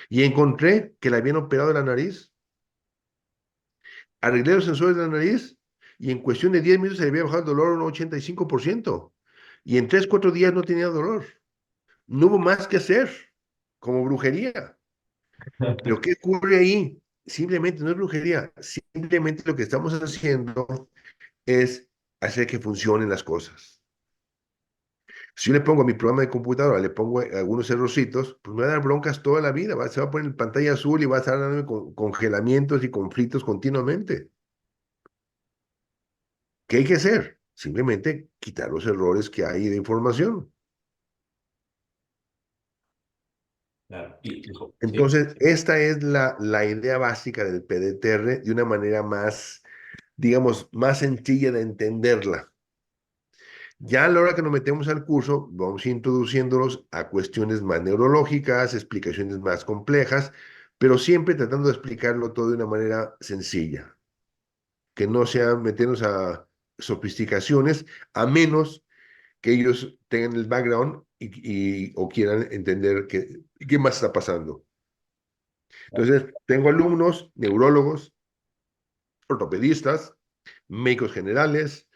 y encontré que le habían operado la nariz. Arreglé los sensores de la nariz y en cuestión de 10 minutos se le había bajado el dolor un 85%. Y en 3, 4 días no tenía dolor. No hubo más que hacer, como brujería. Pero ¿qué ocurre ahí? Simplemente no es brujería. Simplemente lo que estamos haciendo es hacer que funcionen las cosas. Si yo le pongo a mi programa de computadora, le pongo algunos errorcitos, pues me va a dar broncas toda la vida. Se va a poner en pantalla azul y va a estar dándome congelamientos y conflictos continuamente. ¿Qué hay que hacer? Simplemente quitar los errores que hay de información. Claro. Sí. Entonces, esta es la idea básica del PDTR de una manera más, digamos, más sencilla de entenderla. Ya a la hora que nos metemos al curso, vamos introduciéndolos a cuestiones más neurológicas, explicaciones más complejas, pero siempre tratando de explicarlo todo de una manera sencilla, que no sea meternos a sofisticaciones, a menos que ellos tengan el background o quieran entender qué más está pasando. Entonces, tengo alumnos, neurólogos, ortopedistas, médicos generales,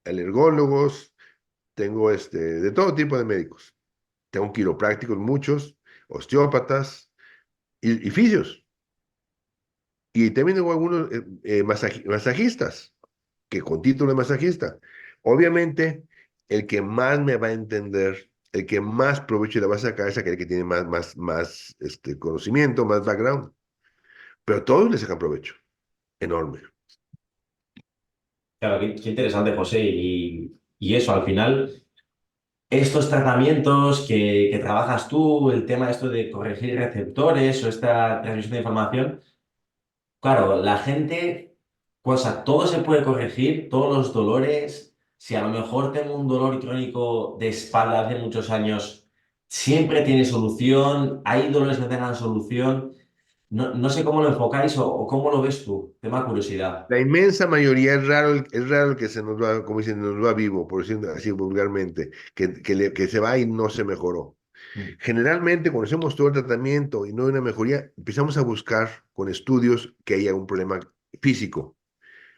alergólogos, tengo de todo tipo de médicos. Tengo quiroprácticos, muchos, osteópatas y fisios. Y también tengo algunos masajistas, que con título de masajista. Obviamente, el que más me va a entender, el que más provecho le va a sacar es aquel que tiene más conocimiento, más background. Pero todos le sacan provecho, enorme. Claro, qué interesante, José. Y eso, al final, estos tratamientos que trabajas tú, el tema esto de corregir receptores o esta transmisión de información, claro, la gente, pues a todo se puede corregir, todos los dolores. Si a lo mejor tengo un dolor crónico de espalda hace muchos años, siempre tiene solución, hay dolores que tengan solución. No sé cómo lo enfocáis o cómo lo ves tú. Tema curiosidad. La inmensa mayoría es raro el que se nos va, como dicen, nos va vivo, por decirlo así vulgarmente, que se va y no se mejoró. Mm. Generalmente, cuando hacemos todo el tratamiento y no hay una mejoría, empezamos a buscar con estudios que haya un problema físico.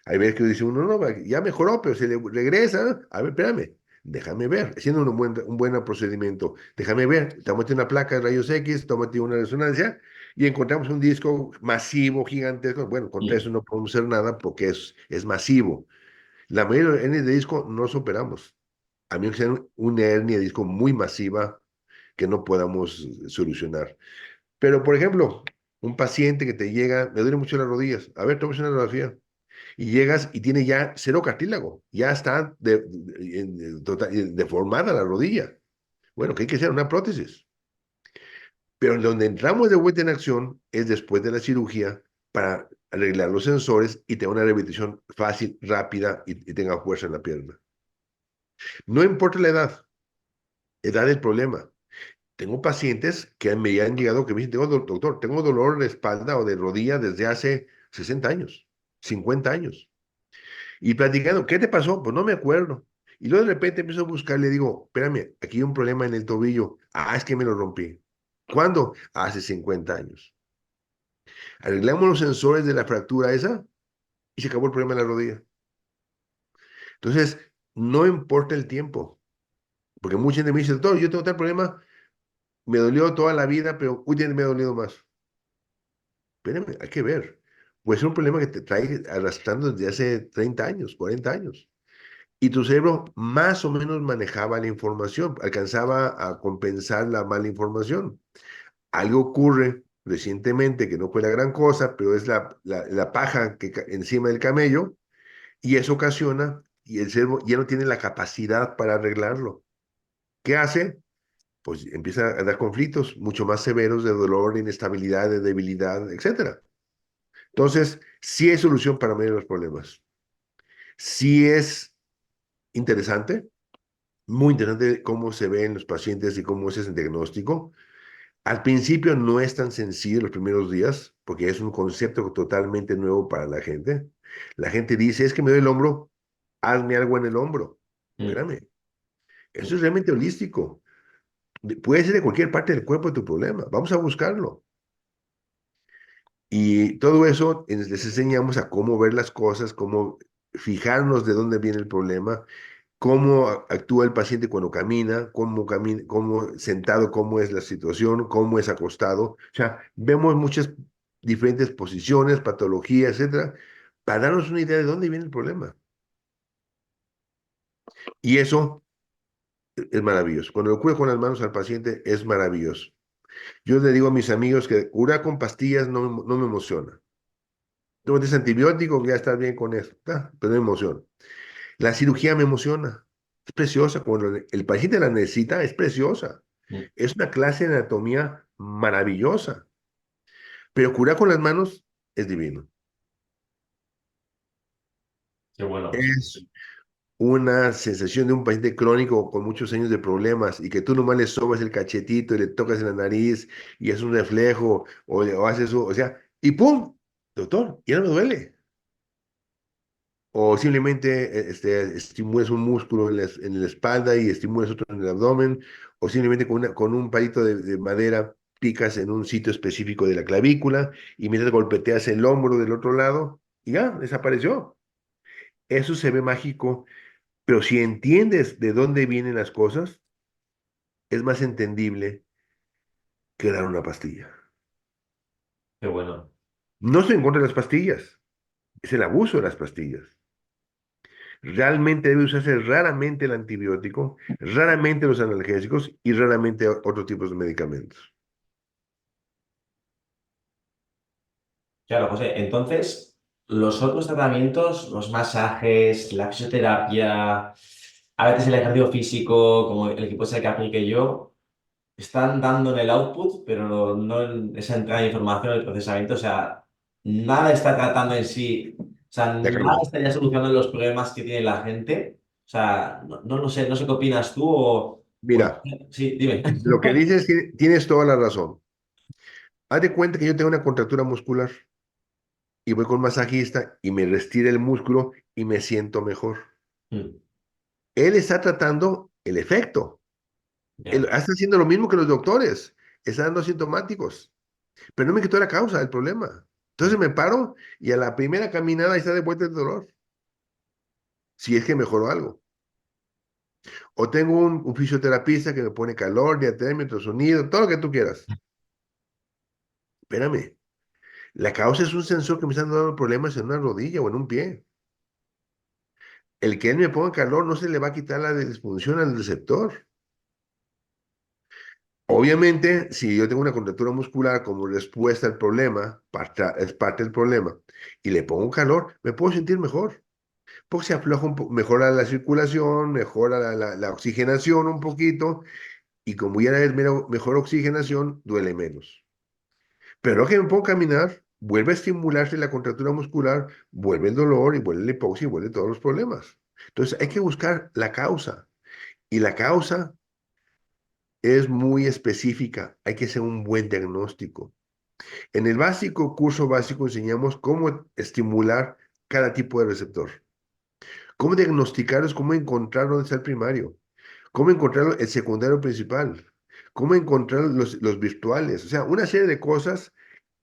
Hay veces que dice uno, no, ya mejoró, pero se le regresa. A ver, espérame, déjame ver, haciendo un buen procedimiento. Déjame ver, tómate una placa de rayos X, tómate una resonancia y encontramos un disco masivo, gigantesco. Bueno, contra Mm. eso no podemos hacer nada porque es masivo. La mayoría de los hernias de disco no los operamos. A menos que sea una hernia de disco muy masiva que no podamos solucionar. Pero, por ejemplo, un paciente que te llega, me duele mucho las rodillas. A ver, tomas una radiografía y llegas y tiene ya cero cartílago, ya está deformada la rodilla. Bueno, ¿qué hay que hacer? Una prótesis. Pero donde entramos de vuelta en acción es después de la cirugía para arreglar los sensores y tener una rehabilitación fácil, rápida y tenga fuerza en la pierna. No importa la edad del problema. Tengo pacientes que me han llegado que me dicen, doctor, tengo dolor de espalda o de rodilla desde hace 60 años, 50 años. Y platicando, ¿qué te pasó? Pues no me acuerdo. Y luego de repente empiezo a buscar, le digo, espérame, aquí hay un problema en el tobillo. Ah, es que me lo rompí. ¿Cuándo? Hace 50 años. Arreglamos los sensores de la fractura esa y se acabó el problema de la rodilla. Entonces, no importa el tiempo, porque mucha gente me dice, doctor, yo tengo tal problema, me dolió toda la vida, pero hoy me ha dolido más. Espérame, hay que ver. Puede ser un problema que te trae arrastrando desde hace 30 años, 40 años. Y tu cerebro más o menos manejaba la información, alcanzaba a compensar la mala información. Algo ocurre recientemente que no fue la gran cosa, pero es la paja encima del camello, y eso ocasiona, y el cerebro ya no tiene la capacidad para arreglarlo. ¿Qué hace? Pues empieza a dar conflictos mucho más severos de dolor, de inestabilidad, de debilidad, etcétera. Entonces, sí hay solución para medir los problemas. Sí es interesante, muy interesante cómo se ven los pacientes y cómo es ese diagnóstico. Al principio no es tan sencillo los primeros días, porque es un concepto totalmente nuevo para la gente. La gente dice, es que me duele el hombro, hazme algo en el hombro. Mm. Espérame, eso es realmente holístico. Puede ser de cualquier parte del cuerpo de tu problema. Vamos a buscarlo. Y todo eso les enseñamos a cómo ver las cosas, cómo fijarnos de dónde viene el problema, cómo actúa el paciente cuando camina, cómo sentado, cómo es la situación, cómo es acostado. O sea, vemos muchas diferentes posiciones, patologías, etcétera, para darnos una idea de dónde viene el problema. Y eso es maravilloso. Cuando lo curo con las manos al paciente es maravilloso. Yo le digo a mis amigos que curar con pastillas no me emociona. Tomas antibiótico, ya estás bien con eso, pero no me emociona. La cirugía me emociona. Es preciosa. Cuando el paciente la necesita, es preciosa. Mm. Es una clase de anatomía maravillosa. Pero curar con las manos es divino. Qué bueno. Es una sensación de un paciente crónico con muchos años de problemas y que tú nomás le sobas el cachetito y le tocas en la nariz y es un reflejo o haces eso, o sea, y ¡pum! Doctor, ya no me duele. O simplemente estimulas un músculo en la espalda y estimulas otro en el abdomen, o simplemente con un palito de madera picas en un sitio específico de la clavícula y mientras golpeteas el hombro del otro lado y ya, desapareció. Eso se ve mágico, pero si entiendes de dónde vienen las cosas, es más entendible que dar una pastilla. Qué bueno. No estoy en contra de las pastillas, es el abuso de las pastillas. Realmente debe usarse raramente el antibiótico, raramente los analgésicos y raramente otros tipos de medicamentos. Claro, José. Entonces, los otros tratamientos, los masajes, la fisioterapia, a veces el ejercicio físico, como el equipo ese que aplique yo, están dando en el output, pero no en esa entrada de información, el procesamiento. O sea, nada está tratando en sí, o sea, La nada causa. estaría solucionando los problemas que tiene la gente. O sea, no lo sé, no sé qué opinas tú Mira, sí, dime. lo que dices tienes toda la razón. Haz de cuenta que yo tengo una contractura muscular y voy con un masajista y me restira el músculo y me siento mejor. Mm. Él está tratando el efecto. Él Ya. está haciendo lo mismo que los doctores. Está dando asintomáticos. Pero no me quitó la causa del problema. Entonces me paro y a la primera caminada ahí está de vuelta el dolor, si es que mejoró algo. O tengo un fisioterapista que me pone calor, diatermia, ultrasonido, todo lo que tú quieras. Espérame, la causa es un sensor que me está dando problemas en una rodilla o en un pie. El que él me ponga calor no se le va a quitar la disfunción al receptor. Obviamente, si yo tengo una contractura muscular como respuesta al problema, es parte del problema, y le pongo calor, me puedo sentir mejor, porque se afloja mejora la circulación, mejora la oxigenación un poquito, y como ya es mejor oxigenación, duele menos. Pero que me pongo a caminar, vuelve a estimularse la contractura muscular, vuelve el dolor y vuelve la hipoxia y vuelve todos los problemas. Entonces hay que buscar la causa, y la causa es muy específica, hay que hacer un buen diagnóstico. En el curso básico enseñamos cómo estimular cada tipo de receptor, cómo diagnosticarlos, cómo encontrar dónde está el primario, cómo encontrar el secundario principal, cómo encontrar los virtuales, o sea, una serie de cosas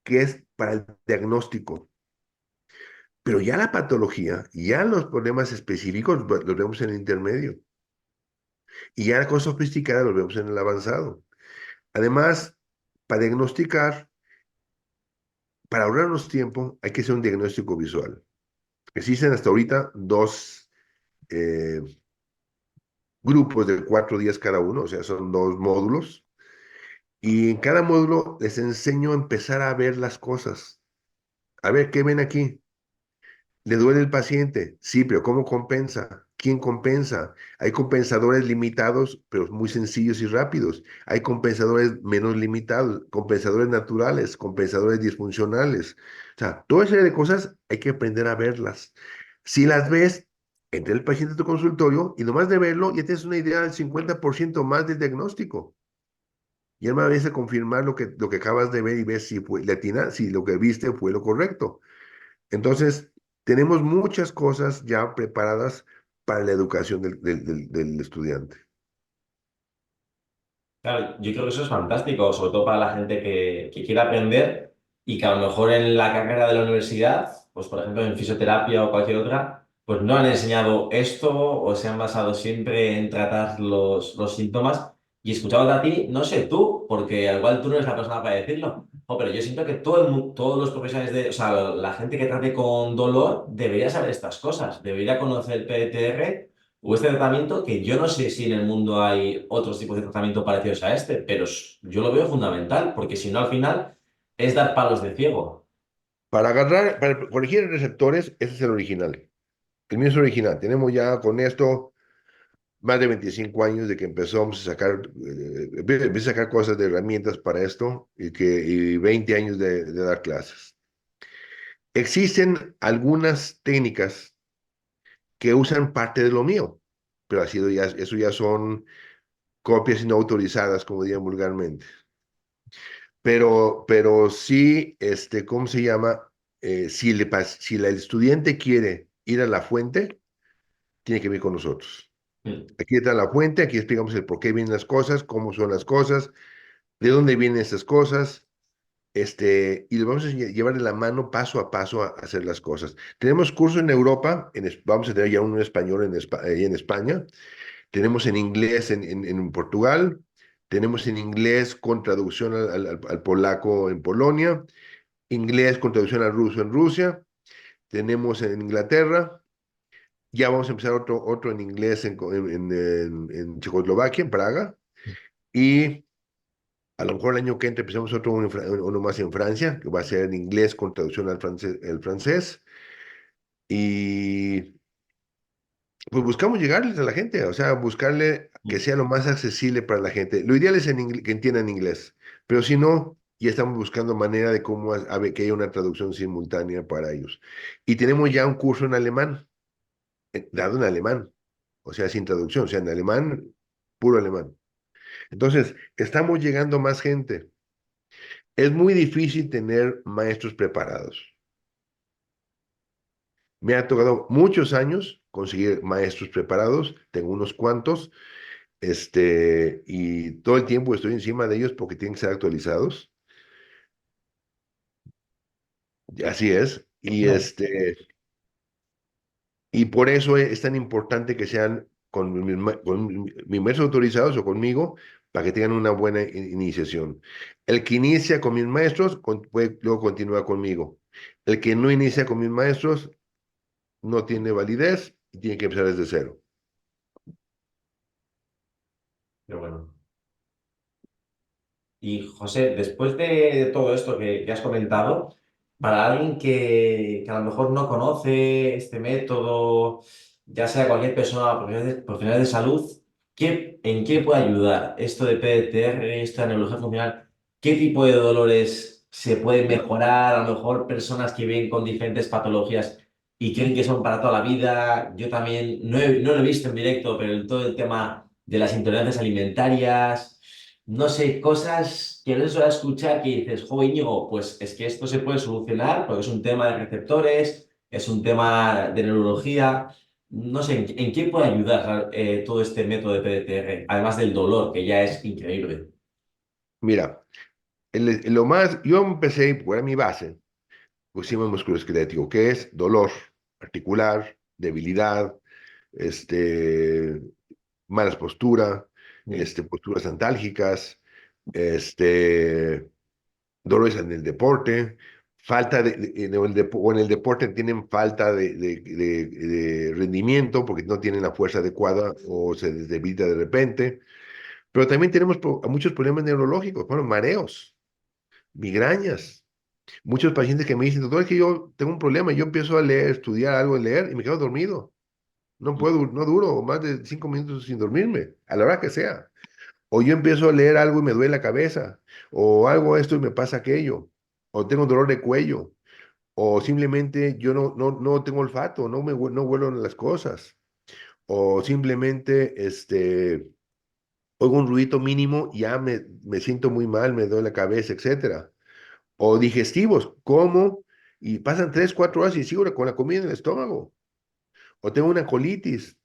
que es para el diagnóstico. Pero ya la patología, ya los problemas específicos los vemos en el intermedio y ya la cosa sofisticada los vemos en el avanzado. Además, para diagnosticar, para ahorrarnos tiempo, hay que hacer un diagnóstico visual. Existen hasta ahorita dos eh, grupos de 4 días cada uno, o sea, son 2 módulos. Y en cada módulo les enseño a empezar a ver las cosas. A ver, ¿qué ven aquí? ¿Le duele el paciente? Sí, pero ¿cómo compensa? ¿Quién compensa? Hay compensadores limitados, pero muy sencillos y rápidos. Hay compensadores menos limitados, compensadores naturales, compensadores disfuncionales. O sea, toda esa serie de cosas hay que aprender a verlas. Si las ves, entra el paciente a tu consultorio y nomás de verlo ya tienes una idea del 50% más del diagnóstico. Y él me va a confirmar lo que acabas de ver y ves si fue latina, si lo que viste fue lo correcto. Entonces, tenemos muchas cosas ya preparadas para la educación del estudiante. Claro, yo creo que eso es fantástico, sobre todo para la gente que quiere aprender y que a lo mejor en la carrera de la universidad, pues por ejemplo en fisioterapia o cualquier otra, pues no han enseñado esto o se han basado siempre en tratar los síntomas. Y escuchándote a ti, no sé tú, porque al igual tú no eres la persona para decirlo, pero yo siento que todos los profesionales o sea, la gente que trate con dolor debería saber estas cosas, debería conocer el PTR o este tratamiento, que yo no sé si en el mundo hay otros tipos de tratamiento parecidos a este, pero yo lo veo fundamental, porque si no, al final es dar palos de ciego. Para corregir receptores, ese es el original. El mío es original. Tenemos ya con esto más de 25 años de que empezamos a sacar, empecé a sacar cosas de herramientas para esto y 20 años de dar clases. Existen algunas técnicas que usan parte de lo mío, pero eso ya son copias no autorizadas, como dirían vulgarmente. Pero sí, ¿cómo se llama? Si el estudiante quiere ir a la fuente, tiene que venir con nosotros. Mm. Aquí está la fuente, aquí explicamos el por qué vienen las cosas, cómo son las cosas, de dónde vienen estas cosas, y le vamos a llevar de la mano paso a paso a hacer las cosas. Tenemos curso en Europa, vamos a tener ya uno en español ahí en España, tenemos en inglés en Portugal, tenemos en inglés con traducción al polaco en Polonia, inglés con traducción al ruso en Rusia, tenemos en Inglaterra, ya vamos a empezar otro en inglés en Checoslovaquia, en Praga, y a lo mejor el año que entra empezamos uno más en Francia, que va a ser en inglés con traducción al francés, y pues buscamos llegarles a la gente, o sea, buscarle que Mm. sea lo más accesible para la gente. Lo ideal es que entiendan inglés, pero si no, ya estamos buscando manera de cómo a ver, que haya una traducción simultánea para ellos. Y tenemos ya un curso en alemán, dado en alemán, o sea, sin traducción, o sea, en alemán, puro alemán. Entonces, estamos llegando más gente. Es muy difícil tener maestros preparados. Me ha tocado muchos años conseguir maestros preparados, tengo unos cuantos, y todo el tiempo estoy encima de ellos porque tienen que ser actualizados. Así es. No. Y por eso es tan importante que sean con mis maestros autorizados o conmigo para que tengan una buena iniciación. El que inicia con mis maestros puede luego continúa conmigo. El que no inicia con mis maestros no tiene validez y tiene que empezar desde cero. Pero bueno. Y José, después de todo esto que has comentado, para alguien que a lo mejor no conoce este método, ya sea cualquier persona profesional de salud, ¿en qué puede ayudar esto de PDTR, esta neurología funcional? ¿Qué tipo de dolores se pueden mejorar? A lo mejor personas que viven con diferentes patologías y creen que son para toda la vida. Yo también no lo he visto en directo, pero todo el tema de las intolerancias alimentarias, no sé, cosas que no se suele escuchar que dices, joven, Íñigo, pues es que esto se puede solucionar porque es un tema de receptores, es un tema de neurología. No sé, ¿en qué puede ayudar todo este método de PDTR? Además del dolor, que ya es increíble. Mira, yo empecé, por mi base, pues sistema musculoesquelético, que es dolor articular, debilidad, este, malas posturas, Sí. posturas antálgicas, este, dolores en el deporte, falta o en el deporte tienen falta de rendimiento porque no tienen la fuerza adecuada o se les debilita de repente, pero también tenemos muchos problemas neurológicos, bueno, mareos, migrañas. Muchos pacientes que me dicen, doctor, es que yo tengo un problema, yo empiezo a leer, estudiar algo, leer y me quedo dormido. No puedo, no duro más de 5 minutos sin dormirme, a la hora que sea. O yo empiezo a leer algo y me duele la cabeza, o algo esto y me pasa aquello, o tengo dolor de cuello, o simplemente yo no tengo olfato, no huelo las cosas, o simplemente oigo un ruido mínimo y ya me siento muy mal, me duele la cabeza, etcétera. O digestivos, como y pasan 3, 4 horas y sigo con la comida en el estómago, o tengo una colitis,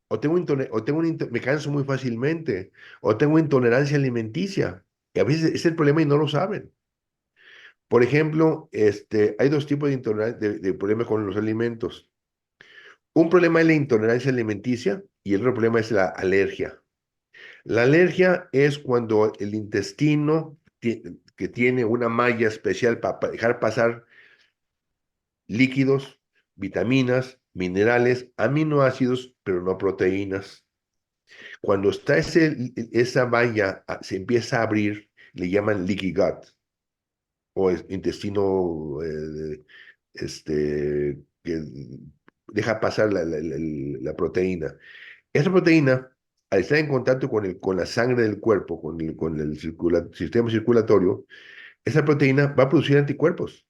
me canso muy fácilmente, o tengo intolerancia alimenticia. Y a veces es el problema y no lo saben. Por ejemplo, hay dos tipos de intolerancia, de problemas con los alimentos. Un problema es la intolerancia alimenticia y el otro problema es la alergia. La alergia es cuando el intestino, que tiene una malla especial para dejar pasar líquidos, vitaminas, minerales, aminoácidos, pero no proteínas. Cuando está esa valla se empieza a abrir, le llaman leaky gut o intestino que deja pasar la proteína. Esa proteína, al estar en contacto con la sangre del cuerpo, con el sistema circulatorio, esa proteína va a producir anticuerpos.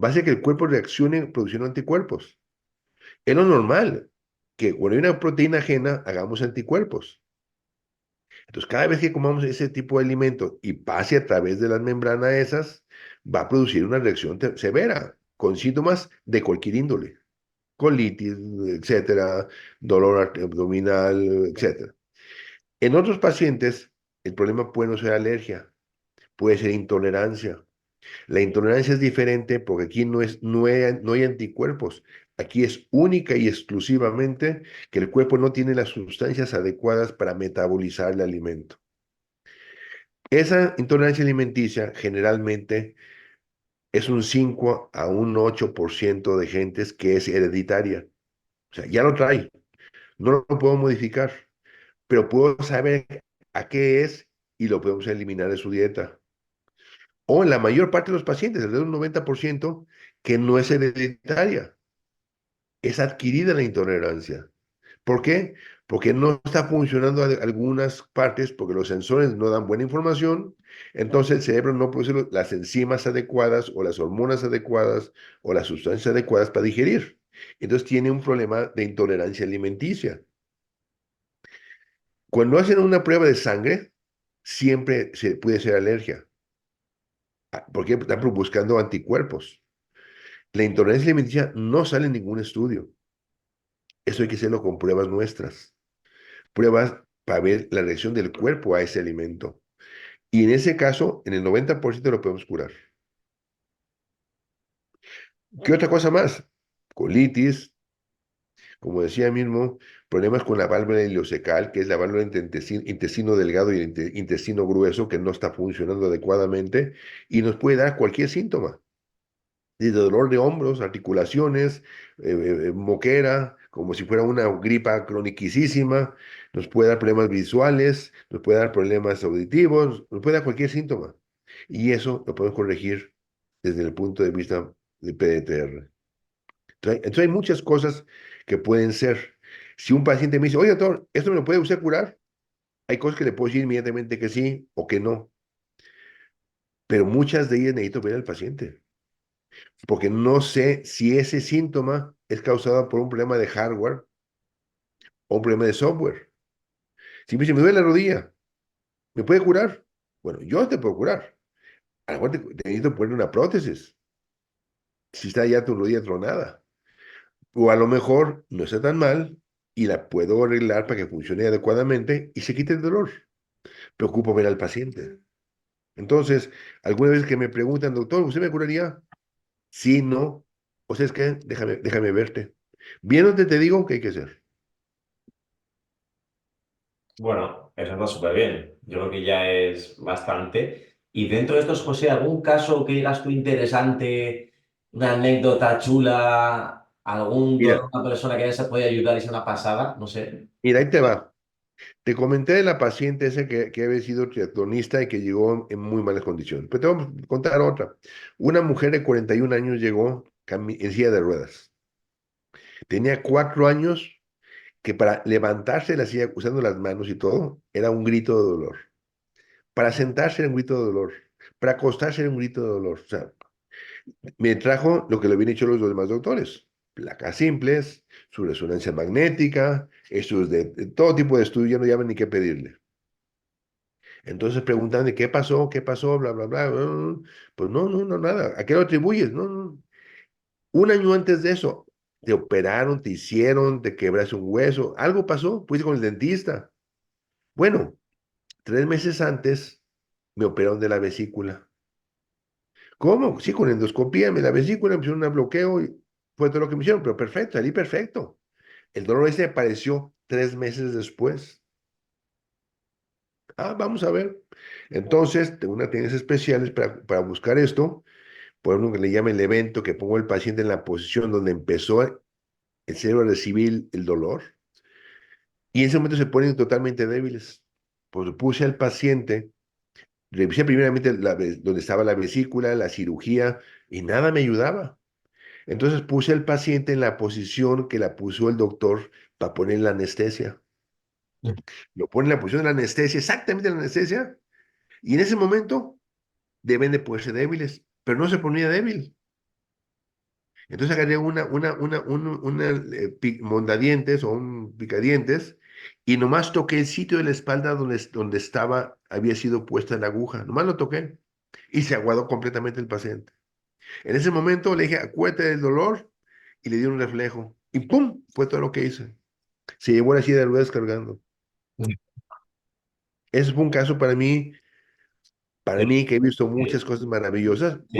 Va a hacer que el cuerpo reaccione produciendo anticuerpos. Es lo normal que cuando hay una proteína ajena, hagamos anticuerpos. Entonces, cada vez que comamos ese tipo de alimento y pase a través de las membranas esas, va a producir una reacción severa, con síntomas de cualquier índole, colitis, etcétera, dolor abdominal, etcétera. En otros pacientes, el problema puede no ser alergia, puede ser intolerancia. La intolerancia es diferente porque aquí no hay anticuerpos. Aquí es única y exclusivamente que el cuerpo no tiene las sustancias adecuadas para metabolizar el alimento. Esa intolerancia alimenticia generalmente es un 5 a un 8% de gentes que es hereditaria. O sea, ya lo trae, no lo puedo modificar, pero puedo saber a qué es y lo podemos eliminar de su dieta. O en la mayor parte de los pacientes, el de un 90%, que no es hereditaria, es adquirida la intolerancia. ¿Por qué? Porque no está funcionando algunas partes, porque los sensores no dan buena información, entonces el cerebro no produce las enzimas adecuadas o las hormonas adecuadas o las sustancias adecuadas para digerir. Entonces tiene un problema de intolerancia alimenticia. Cuando hacen una prueba de sangre, siempre se puede ser alergia, porque están buscando anticuerpos. La intolerancia alimenticia no sale en ningún estudio. Eso hay que hacerlo con pruebas nuestras. Pruebas para ver la reacción del cuerpo a ese alimento. Y en ese caso, en el 90% lo podemos curar. ¿Qué otra cosa más? Colitis, como decía mismo, problemas con la válvula ileocecal, que es la válvula entre intestino delgado y el intestino grueso, que no está funcionando adecuadamente y nos puede dar cualquier síntoma, desde dolor de hombros, articulaciones, moquera, como si fuera una gripa croniquísima, nos puede dar problemas visuales, nos puede dar problemas auditivos, nos puede dar cualquier síntoma. Y eso lo podemos corregir desde el punto de vista de PDTR. Entonces hay muchas cosas que pueden ser. Si un paciente me dice, oye, doctor, ¿esto me lo puede usted curar? Hay cosas que le puedo decir inmediatamente que sí o que no, pero muchas de ellas necesito ver al paciente, porque no sé si ese síntoma es causado por un problema de hardware o un problema de software. Si me dice, me duele la rodilla, ¿me puede curar? Bueno, yo te puedo curar. A lo mejor te necesito poner una prótesis, si está ya tu rodilla tronada. O a lo mejor no está tan mal y la puedo arreglar para que funcione adecuadamente y se quite el dolor. Preocupo ver al paciente. Entonces, alguna vez que me preguntan, doctor, ¿usted me curaría? Sí, no. O sea, es que déjame verte. Viéndote te digo qué hay que hacer. Bueno, eso está súper bien. Yo creo que ya es bastante. Y dentro de estos, José, ¿algún caso que digas tú interesante, una anécdota chula, algún dolor Mira, de una persona que ya se puede ayudar y sea una pasada? No sé. mira, ahí te va. Te comenté de la paciente esa que había sido triatlonista y que llegó en muy malas condiciones. Pero te vamos a contar otra. Una mujer de 41 años llegó en silla de ruedas. Tenía 4 años que para levantarse de la silla usando las manos y todo, era un grito de dolor. Para sentarse era un grito de dolor. Para acostarse era un grito de dolor. O sea, me trajo lo que le habían hecho los demás doctores. Placas simples, su resonancia magnética, estudios de todo tipo de estudios, ya no llaman ni qué pedirle. Entonces preguntan de qué pasó, bla, bla, bla. Pues no, nada. ¿A qué lo atribuyes? No, no. Un año antes de eso, te operaron, te hicieron, te quebraste un hueso, algo pasó, fuiste con el dentista. Bueno, 3 meses antes me operaron de la vesícula. ¿Cómo? Sí, con endoscopía, la vesícula, me hicieron un bloqueo y fue todo lo que me hicieron, pero perfecto, salí perfecto. El dolor ese apareció 3 meses después. Ah, vamos a ver. Entonces, tengo unas técnicas especiales para buscar esto, por uno que le llama el evento, que pongo al paciente en la posición donde empezó el cerebro a recibir el dolor, y en ese momento se ponen totalmente débiles. Pues puse al paciente, revisé primeramente donde estaba la vesícula, la cirugía, y nada me ayudaba. Entonces puse al paciente en la posición que la puso el doctor para poner la anestesia. Lo pone en la posición de la anestesia, exactamente la anestesia, y en ese momento deben de ponerse débiles, pero no se ponía débil. Entonces agarré mondadientes o un picadientes y nomás toqué el sitio de la espalda donde estaba, había sido puesta la aguja. Nomás lo toqué y se aguadó completamente el paciente. En ese momento le dije, acuérdate del dolor y le di un reflejo. Y ¡pum! Fue todo lo que hice. Se llevó la silla de ruedas cargando. Ese fue un caso para mí que he visto muchas cosas maravillosas. Sí.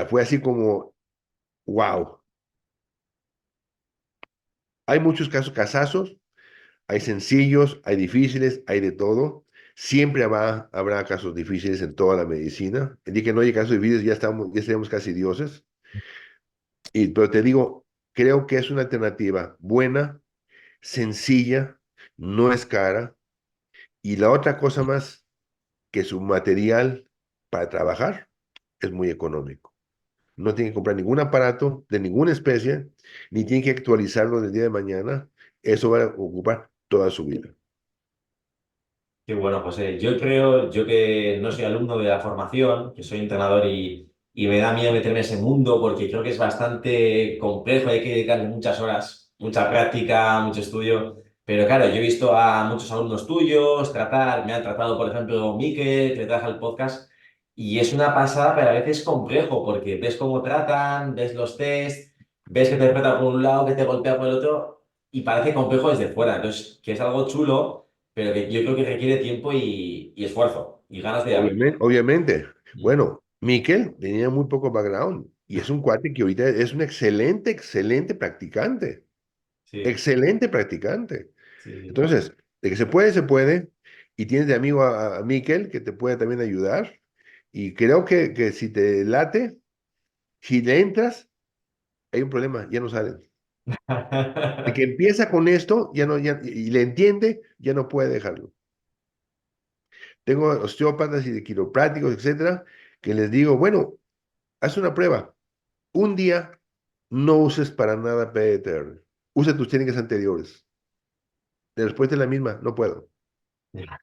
Fue así como, wow. Hay muchos casos, casazos. Hay sencillos, hay difíciles, hay de todo. Siempre habrá casos difíciles en toda la medicina. El día que no haya casos difíciles ya seremos casi dioses. Pero te digo, creo que es una alternativa buena, sencilla, no es cara. Y la otra cosa más, que su material para trabajar es muy económico. No tiene que comprar ningún aparato de ninguna especie, ni tiene que actualizarlo del día de mañana. Eso va a ocupar toda su vida. Qué bueno, José. Yo creo, yo que no soy alumno de la formación, que soy entrenador y me da miedo meterme en ese mundo porque creo que es bastante complejo, hay que dedicarle muchas horas, mucha práctica, mucho estudio. Pero claro, yo he visto a muchos alumnos tuyos tratar, me han tratado, por ejemplo, Miquel, que trabaja el podcast, y es una pasada, pero a veces complejo porque ves cómo tratan, ves los test, ves que te trata por un lado, que te golpea por el otro, y parece complejo desde fuera. Entonces, que es algo chulo pero que yo creo que requiere tiempo y esfuerzo y ganas de aprender. Obviamente, obviamente. Mm. Bueno, Miquel tenía muy poco background y es un cuate que ahorita es un excelente, excelente practicante. Sí, Excelente practicante. sí, sí. Entonces, de que se puede, se puede. Y tienes de amigo a Miquel que te puede también ayudar. Y creo que si te late, si le entras, hay un problema, ya no salen. El que empieza con esto ya no, y le entiende, ya no puede dejarlo. Tengo osteópatas y de quiroprácticos, etcétera, que les digo, bueno, haz una prueba. Un día no uses para nada PDTR. Usa tus técnicas anteriores. La respuesta es la misma, no puedo.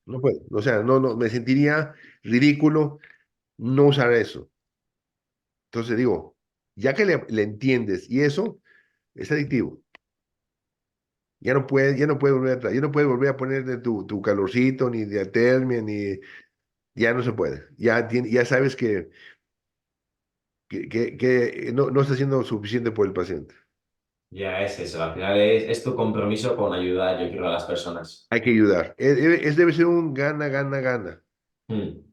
No puedo. O sea, no, me sentiría ridículo no usar eso. Entonces digo, ya que le entiendes y eso es adictivo. Ya no puedes volver atrás, ya no puedes volver a ponerle tu calorcito, ni diatermia, ni, ya no se puede. Ya sabes que no está siendo suficiente por el paciente. Ya es eso, al final es tu compromiso con ayudar, yo creo, a las personas. Hay que ayudar. Debe ser un gana, gana, gana. Mm,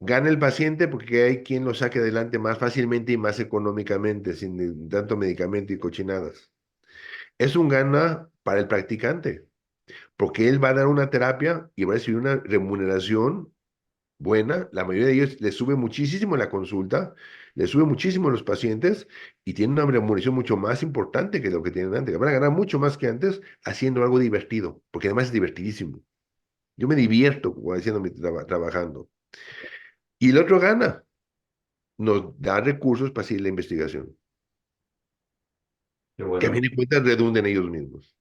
Gana el paciente porque hay quien lo saque adelante más fácilmente y más económicamente, sin tanto medicamento y cochinadas. Es un gana para el practicante, porque él va a dar una terapia y va a recibir una remuneración buena. La mayoría de ellos le sube muchísimo la consulta, le sube muchísimo los pacientes y tienen una remuneración mucho más importante que lo que tienen antes. Van a ganar mucho más que antes haciendo algo divertido, porque además es divertidísimo. Yo me divierto haciendo trabajando. Y el otro gana, nos da recursos para seguir la investigación, qué que a bueno. fin de cuentas redunden ellos mismos.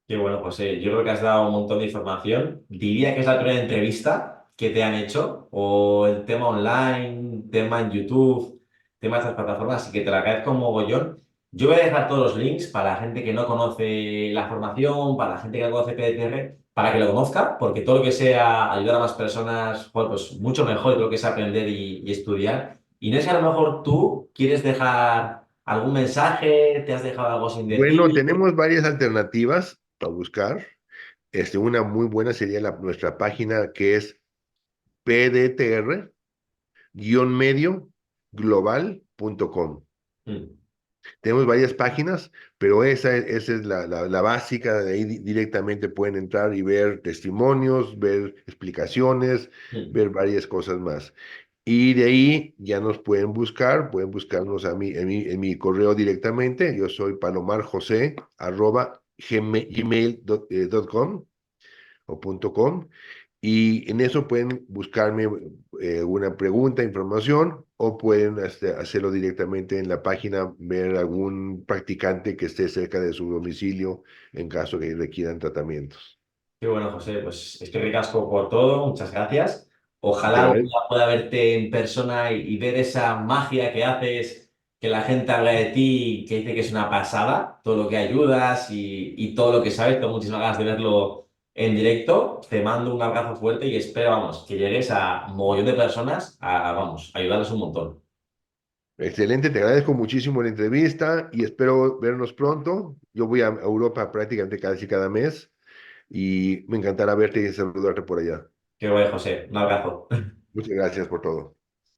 Qué bueno, José. Yo creo que has dado un montón de información. Diría que es la primera entrevista que te han hecho, o el tema online, tema en YouTube, tema de estas plataformas, así que te lo agradezco un mogollón. Yo voy a dejar todos los links para la gente que no conoce la formación, para la gente que no conoce PDTR, para que lo conozca, porque todo lo que sea ayudar a más personas, joder, pues mucho mejor, creo que es aprender y estudiar. Y no es que a lo mejor tú quieres dejar algún mensaje, te has dejado algo sin Bueno, decir. tenemos varias alternativas para buscar. Una muy buena sería nuestra página que es pdtr-medio global.com. Mm. Tenemos varias páginas, pero esa es la básica. De ahí directamente pueden entrar y ver testimonios, ver explicaciones, Mm. ver varias cosas más. Y de ahí ya nos pueden buscarnos a mí, en mi correo directamente. Yo soy palomarjose@gmail.com o .com, y en eso pueden buscarme una pregunta, información, o pueden hacerlo directamente en la página, ver algún practicante que esté cerca de su domicilio en caso que requieran tratamientos. Qué bueno, José, pues estoy ricasco por todo, muchas gracias. Te Ojalá algún día agradezco. pueda verte en persona y ver esa magia que haces, que la gente habla de ti, que dice que es una pasada, todo lo que ayudas y todo lo que sabes. Tengo muchísimas ganas de verlo en directo. Te mando un abrazo fuerte y espero, vamos, que llegues a un mogollón de personas a, vamos, ayudarles un montón. Excelente, te agradezco muchísimo la entrevista y espero vernos pronto. Yo voy a Europa prácticamente cada mes y me encantará verte y saludarte por allá. Qué guay, José, un abrazo. Muchas gracias por todo.